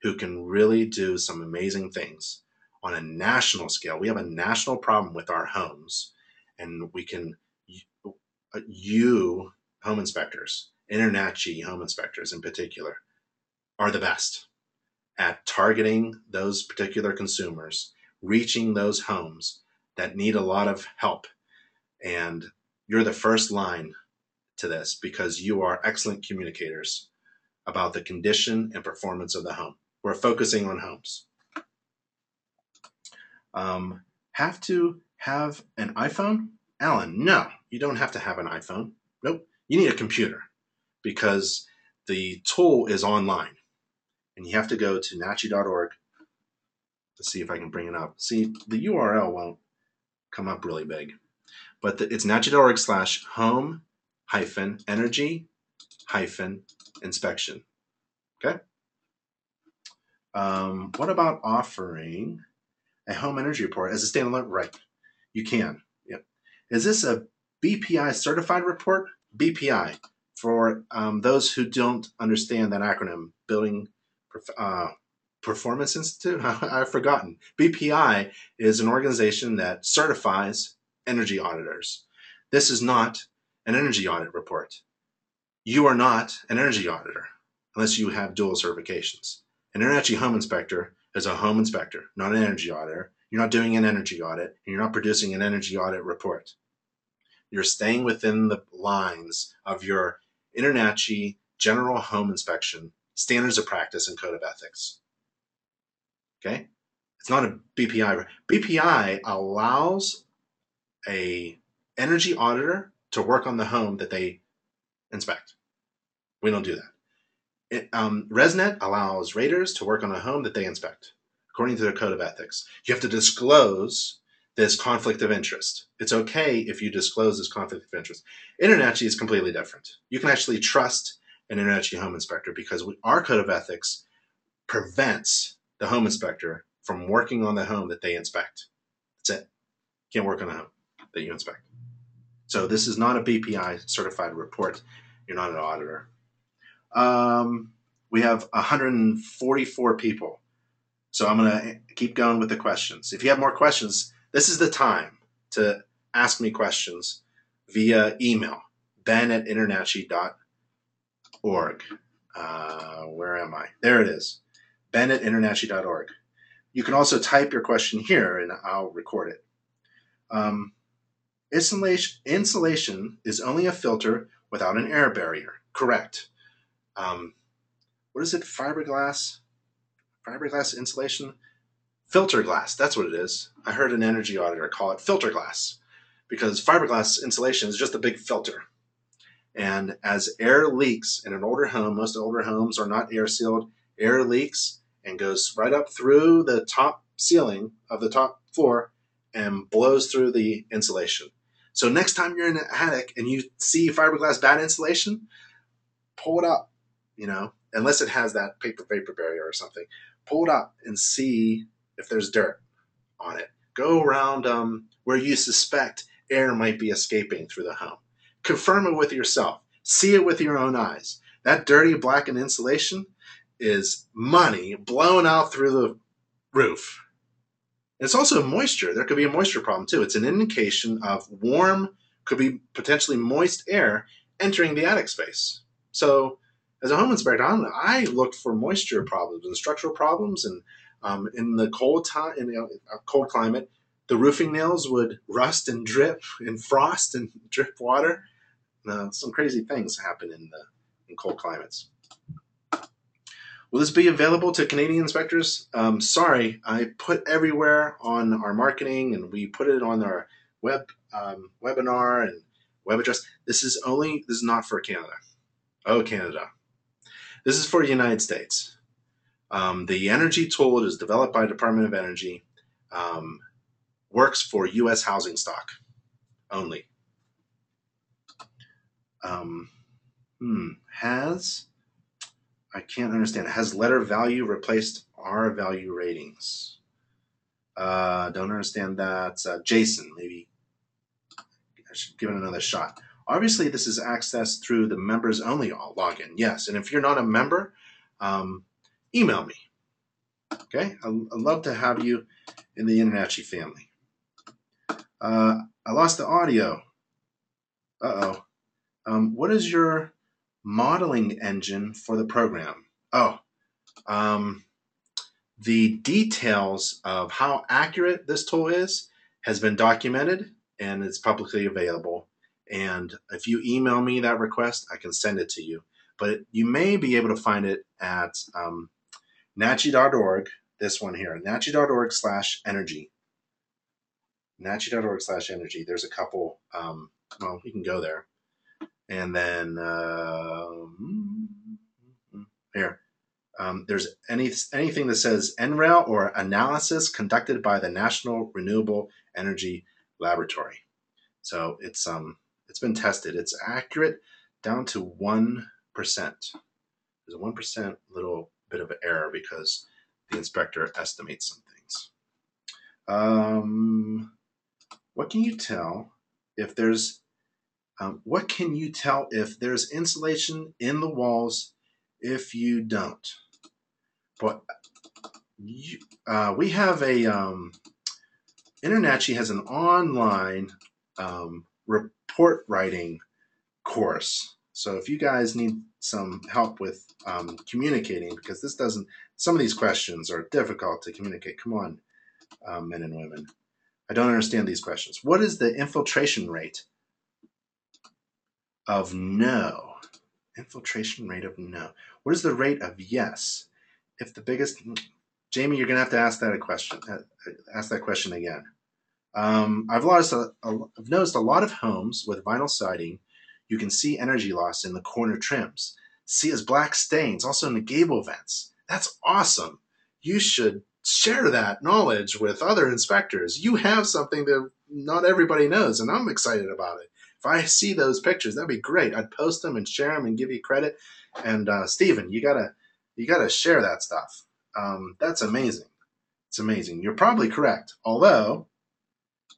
who can really do some amazing things on a national scale. We have a national problem with our homes, and we can, you home inspectors, InterNACHI home inspectors in particular, are the best at targeting those particular consumers, reaching those homes that need a lot of help. And you're the first line to this because you are excellent communicators about the condition and performance of the home. We're focusing on homes. Have to have an iPhone? Alan, no, you don't have to have an iPhone. Nope, you need a computer because the tool is online. And you have to go to nachi.org to see if I can bring it up. See, the URL won't come up really big. But it's nachi.org/home-energy-inspection. Okay? What about offering a home energy report as a standalone? Right. You can. Yep. Is this a BPI certified report? BPI. For those who don't understand that acronym, Building Performance Institute? I've forgotten. BPI is an organization that certifies energy auditors. This is not an energy audit report. You are not an energy auditor unless you have dual certifications. An energy home inspector is a home inspector, not an energy auditor. You're not doing an energy audit, and you're not producing an energy audit report. You're staying within the lines of your InterNACHI general home inspection standards of practice and code of ethics. Okay? It's not a BPI. BPI allows a energy auditor to work on the home that they inspect. We don't do that. ResNet allows raters to work on a home that they inspect, according to their code of ethics. You have to disclose this conflict of interest. It's okay if you disclose this conflict of interest. InterNACHI is completely different. You can actually trust an InterNACHI home inspector because our code of ethics prevents the home inspector from working on the home that they inspect. That's it. You can't work on a home that you inspect. So this is not a BPI certified report. You're not an auditor. We have 144 people. So I'm going to keep going with the questions. If you have more questions, this is the time to ask me questions via email, ben@internachi.org. Where am I? There it is, ben@internachi.org. You can also type your question here and I'll record it. Insulation is only a filter without an air barrier. Correct. What is it? Fiberglass insulation? Filter glass. That's what it is. I heard an energy auditor call it filter glass because fiberglass insulation is just a big filter. And as air leaks in an older home, most older homes are not air sealed, air leaks and goes right up through the top ceiling of the top floor and blows through the insulation. So next time you're in an attic and you see fiberglass bad insulation, pull it up, unless it has that paper vapor barrier or something. Pull it up and see if there's dirt on it. Go around where you suspect air might be escaping through the home. Confirm it with yourself. See it with your own eyes. That dirty blackened insulation is money blown out through the roof. It's also moisture. There could be a moisture problem too. It's an indication of warm, could be potentially moist air entering the attic space. So as a home inspector, I looked for moisture problems and structural problems, and in the cold cold climate, the roofing nails would rust and drip and frost and drip water. Some crazy things happen in cold climates. Will this be available to Canadian inspectors? Sorry, I put everywhere on our marketing, and we put it on our webinar and web address. This is not for Canada. Oh, Canada. This is for the United States. The energy tool is developed by the Department of Energy, works for U.S. housing stock only. I can't understand. Has letter value replaced R value ratings? Don't understand that. Jason, maybe I should give it another shot. Obviously, this is accessed through the members only login. Yes, and if you're not a member, email me. Okay, I'd love to have you in the Internetchi family. I lost the audio. Uh-oh. What is your modeling engine for the program? The details of how accurate this tool is has been documented, and it's publicly available. And if you email me that request, I can send it to you. But you may be able to find it at natchi.org, this one here, natchi.org/energy. natchi.org/energy. There's a couple, well, you can go there. And then here, there's anything that says NREL or analysis conducted by the National Renewable Energy Laboratory. So it's been tested. It's accurate down to 1%. There's a 1% little bit of an error because the inspector estimates some things. What can you tell if there's insulation in the walls if you don't? But we have Internetchi has an online report writing course. So if you guys need some help with communicating, because some of these questions are difficult to communicate. Come on, men and women. I don't understand these questions. What is the infiltration rate of no? Infiltration rate of no. What is the rate of yes? If the biggest, Jamie, you're gonna have to ask that question. Ask that question again. I've noticed a lot of homes with vinyl siding. You can see energy loss in the corner trims. See as black stains, also in the gable vents. That's awesome. You should share that knowledge with other inspectors. You have something that not everybody knows, and I'm excited about it. If I see those pictures, that'd be great. I'd post them and share them and give you credit. And Stephen, you gotta share that stuff. That's amazing. It's amazing. You're probably correct. Although,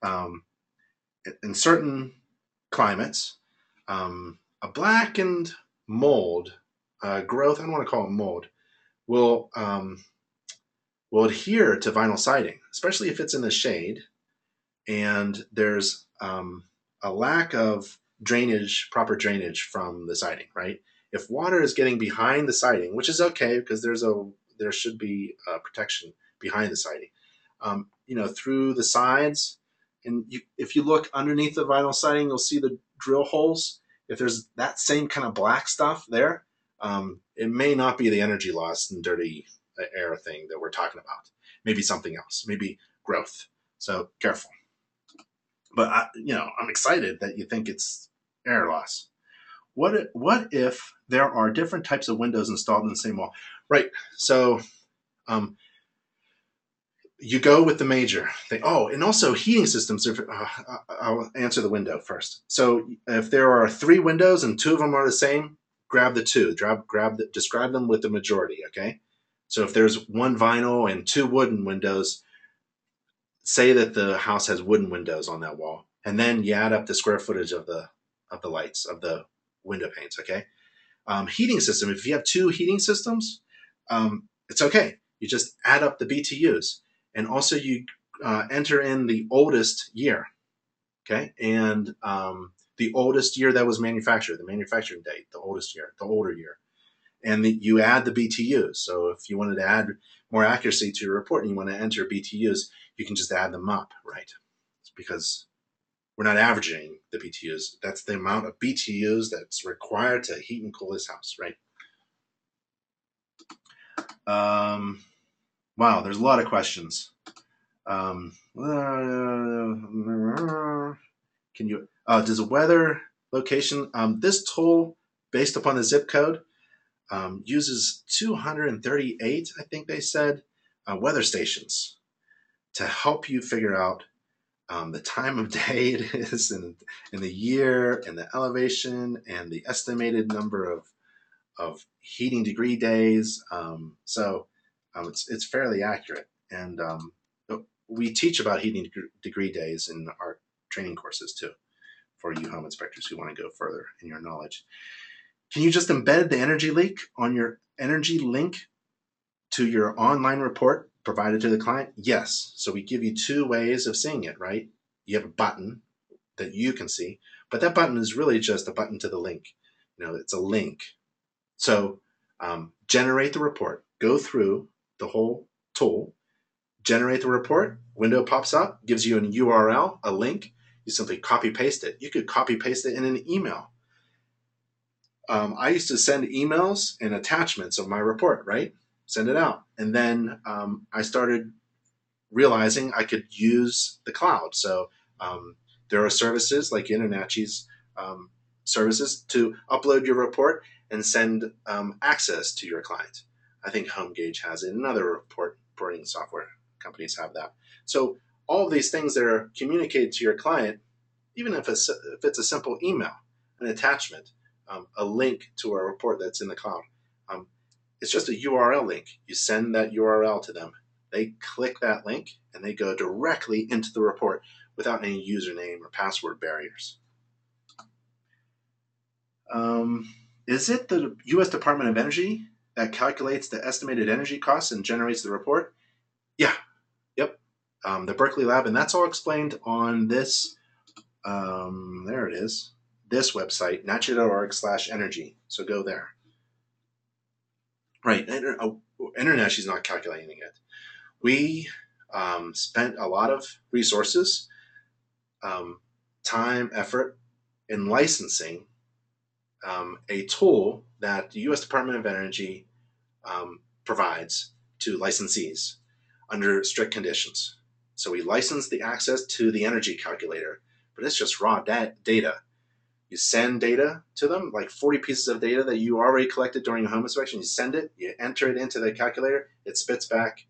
in certain climates, a blackened mold growth, I don't want to call it mold, will adhere to vinyl siding, especially if it's in the shade and there's a lack of proper drainage from the siding, right? If water is getting behind the siding, which is okay because there should be protection behind the siding, through the sides, and if you look underneath the vinyl siding, you'll see the drill holes. If there's that same kind of black stuff there, it may not be the energy loss and dirty air thing that we're talking about. Maybe something else, maybe growth. So careful. But I'm excited that you think it's air loss. What if there are different types of windows installed in the same wall? Right. So you go with the major thing. Oh, and also heating systems. I'll answer the window first. So if there are 3 windows and 2 of them are the same, grab the two. Describe them with the majority. Okay. So if there's one vinyl and two wooden windows, say that the house has wooden windows on that wall, and then you add up the square footage of the lights of the window panes. Okay. Heating system. If you have two heating systems, it's okay. You just add up the BTUs, and also you enter in the oldest year. Okay, and the oldest year that was manufactured, the manufacturing date, the oldest year, the older year, and you add the BTUs. So if you wanted to add more accuracy to your report and you want to enter BTUs, you can just add them up, right? It's because we're not averaging the BTUs. That's the amount of BTUs that's required to heat and cool this house, right? Wow, there's a lot of questions. Can you, does a weather location, this tool based upon the zip code uses 238, I think they said, weather stations to help you figure out the time of day it is and the year and the elevation and the estimated number of heating degree days. It's fairly accurate. And we teach about heating degree days in our training courses too, for you home inspectors who want to go further in your knowledge. Can you just embed the energy link to your online report provided to the client? Yes. So we give you two ways of seeing it, right? You have a button that you can see, but that button is really just a button to the link. It's a link. So generate the report, go through the whole tool, generate the report, window pops up, gives you an URL, a link. You simply copy paste it. You could copy paste it in an email. I used to send emails and attachments of my report, right? Send it out. And then I started realizing I could use the cloud. So there are services like InterNACHI's services to upload your report and send access to your client. I think HomeGauge has it, and other reporting software companies have that. So all of these things that are communicated to your client, even if it's a simple email, an attachment, a link to a report that's in the cloud, it's just a URL link. You send that URL to them. They click that link and they go directly into the report without any username or password barriers. Is it the U.S. Department of Energy that calculates the estimated energy costs and generates the report? Yeah. Yep. The Berkeley Lab, and that's all explained on this. There it is. This website, nachi.org/energy. So go there. Right. InterNACHI is not calculating it. We spent a lot of resources, time, effort in licensing a tool that the U.S. Department of Energy provides to licensees under strict conditions. So we license the access to the energy calculator, but it's just raw data. You send data to them, like 40 pieces of data that you already collected during a home inspection. You send it, you enter it into the calculator, it spits back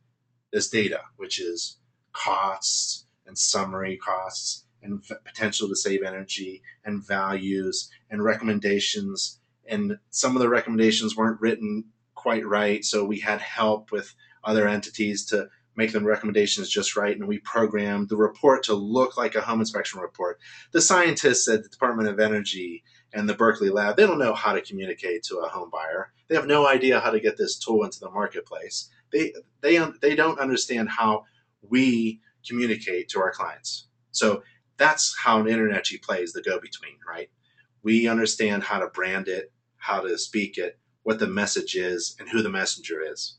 this data, which is costs and summary costs and potential to save energy and values and recommendations. And some of the recommendations weren't written quite right, so we had help with other entities to make the recommendations just right, and we programmed the report to look like a home inspection report. The scientists at the Department of Energy and the Berkeley Lab, they don't know how to communicate to a home buyer. They have no idea how to get this tool into the marketplace. They don't understand how we communicate to our clients. So that's how InterNACHI plays the go-between, right? We understand how to brand it, how to speak it, what the message is, and who the messenger is.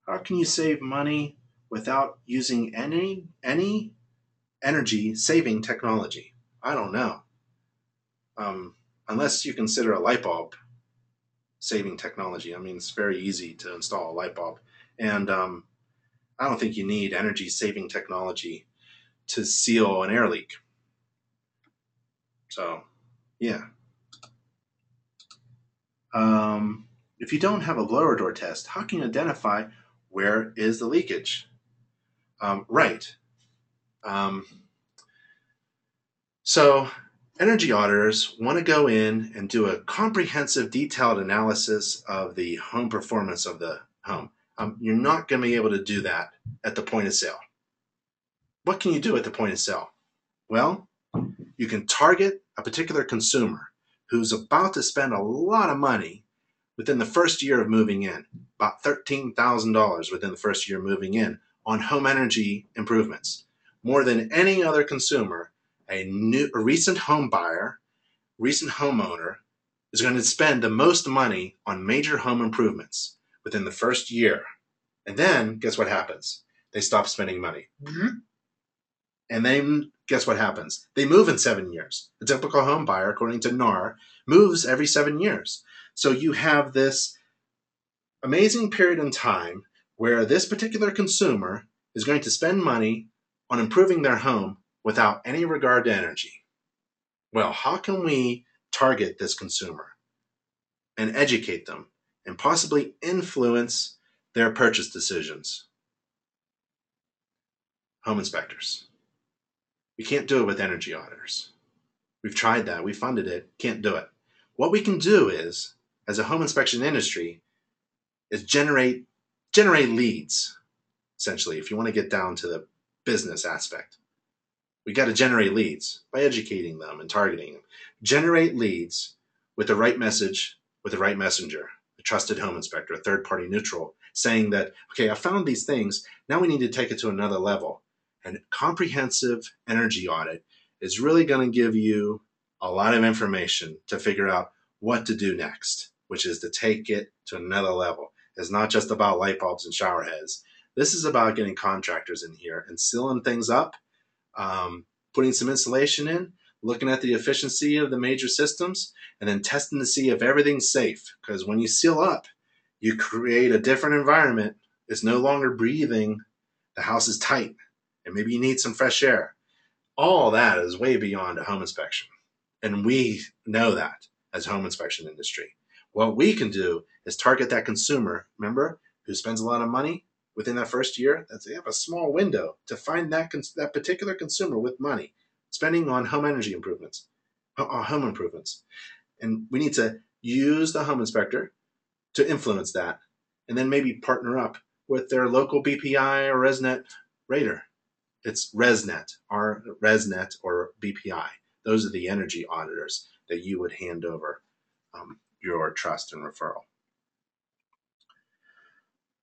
How can you save money without using any energy-saving technology? I don't know. Unless you consider a light bulb saving technology. I mean, it's very easy to install a light bulb. And I don't think you need energy-saving technology to seal an air leak. So, yeah. If you don't have a blower door test, how can you identify where is the leakage? Right. So Energy auditors want to go in and do a comprehensive, detailed analysis of the home performance of the home. You're not going to be able to do that at the point of sale. What can you do at the point of sale? Well, you can target a particular consumer who's about to spend a lot of money within the first year of moving in, about $13,000 within the first year moving in on home energy improvements. More than any other consumer, a recent home buyer, recent homeowner is going to spend the most money on major home improvements within the first year. And then guess what happens? They stop spending money. And then guess what happens? They move in 7 years. A typical home buyer, according to NAR, moves every 7 years. So you have this amazing period in time where this particular consumer is going to spend money on improving their home without any regard to energy. Well, how can we target this consumer and educate them and possibly influence their purchase decisions? Home inspectors. We can't do it with energy auditors. We've tried that. We funded it. Can't do it. What we can do is, as a home inspection industry, is generate leads, essentially, if you want to get down to the business aspect. We got to generate leads by educating them and targeting them. Generate leads with the right message, with the right messenger, a trusted home inspector, a third-party neutral, saying that, okay, I found these things. Now we need to take it to another level. And comprehensive energy audit is really going to give you a lot of information to figure out what to do next, which is to take it to another level. It's not just about light bulbs and shower heads. This is about getting contractors in here and sealing things up, putting some insulation in, looking at the efficiency of the major systems, and then testing to see if everything's safe. Because when you seal up, you create a different environment. It's no longer breathing. The house is tight, and maybe you need some fresh air. All that is way beyond a home inspection. And we know that as home inspection industry. What we can do is target that consumer, remember, who spends a lot of money within that first year. They have a small window to find that particular consumer with money spending on home energy improvements, home improvements. And we need to use the home inspector to influence that, and then maybe partner up with their local BPI or ResNet rater. It's ResNet or BPI. Those are the energy auditors that you would hand over your trust and referral.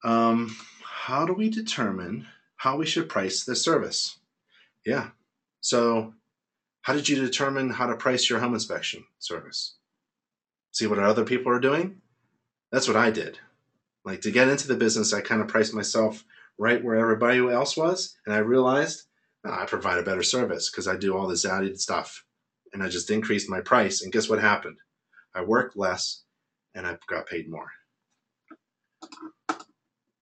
How do we determine how we should price this service? Yeah. So how did you determine how to price your home inspection service? See what other people are doing? That's what I did. Like, to get into the business, I kind of priced myself right where everybody else was. And I realized I provide a better service because I do all this added stuff. And I just increased my price. And guess what happened? I worked less and I got paid more.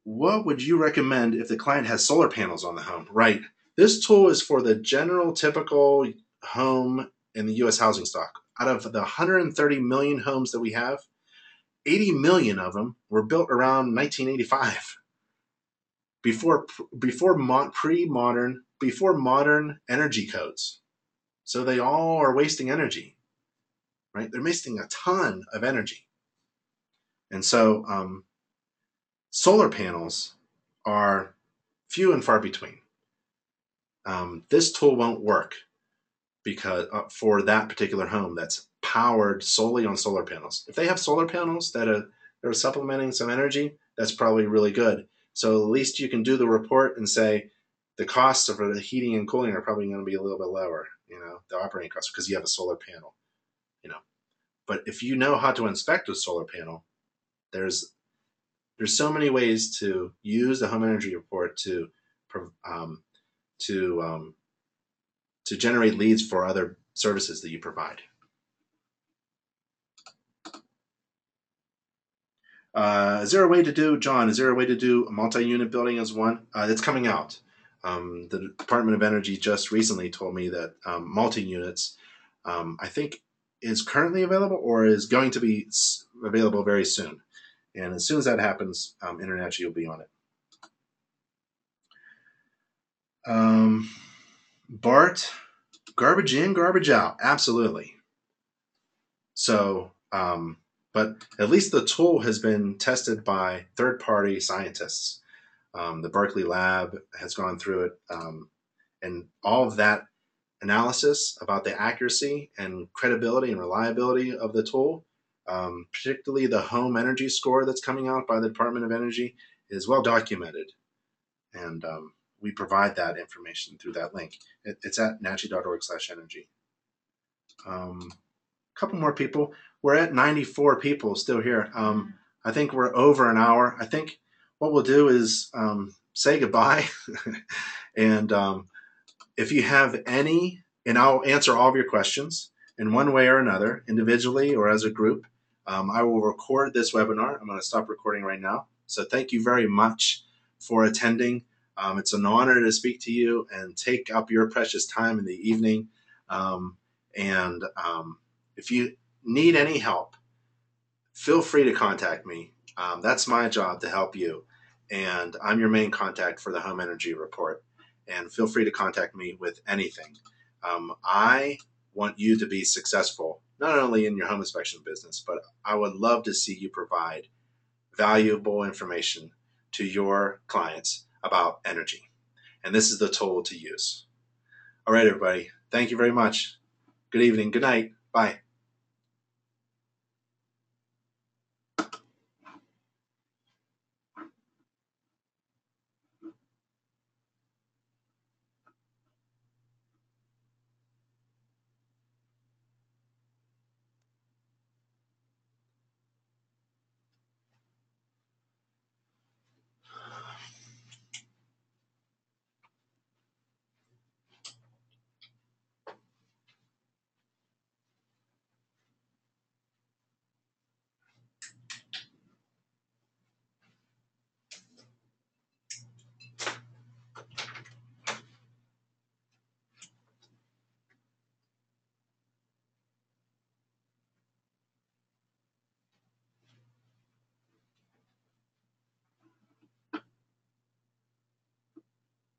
What would you recommend if the client has solar panels on the home? Right. This tool is for the general typical home in the U.S. housing stock. Out of the 130 million homes that we have, 80 million of them were built around 1985. Before modern energy codes. So they all are wasting energy, right? They're wasting a ton of energy. And so solar panels are few and far between. This tool won't work because for that particular home that's powered solely on solar panels. If they have solar panels that are supplementing some energy, that's probably really good. So at least you can do the report and say the costs of the heating and cooling are probably going to be a little bit lower, the operating costs, because you have a solar panel, But if you know how to inspect a solar panel, there's so many ways to use the home energy report to generate leads for other services that you provide. Is there a way to do a multi-unit building as one? It's coming out. The Department of Energy just recently told me that multi-units, I think, is currently available or is going to be available very soon. And as soon as that happens, internationally, you'll be on it. Bart Garbage in, garbage out. Absolutely. So, but at least the tool has been tested by third-party scientists. The Berkeley lab has gone through it, and all of that analysis about the accuracy and credibility and reliability of the tool, particularly the home energy score that's coming out by the Department of Energy, is well documented. And we provide that information through that link. It's at nachi.org/energy. Couple more people. We're at 94 people still here. I think we're over an hour. I think what we'll do is say goodbye. And if you have any, and I'll answer all of your questions in one way or another, individually or as a group. I will record this webinar. I'm going to stop recording right now. So thank you very much for attending. It's an honor to speak to you and take up your precious time in the evening. If you need any help, feel free to contact me. That's my job, to help you. And I'm your main contact for the Home Energy Report. And feel free to contact me with anything. I want you to be successful, not only in your home inspection business, but I would love to see you provide valuable information to your clients about energy. And this is the tool to use. All right, everybody. Thank you very much. Good evening. Good night. Bye.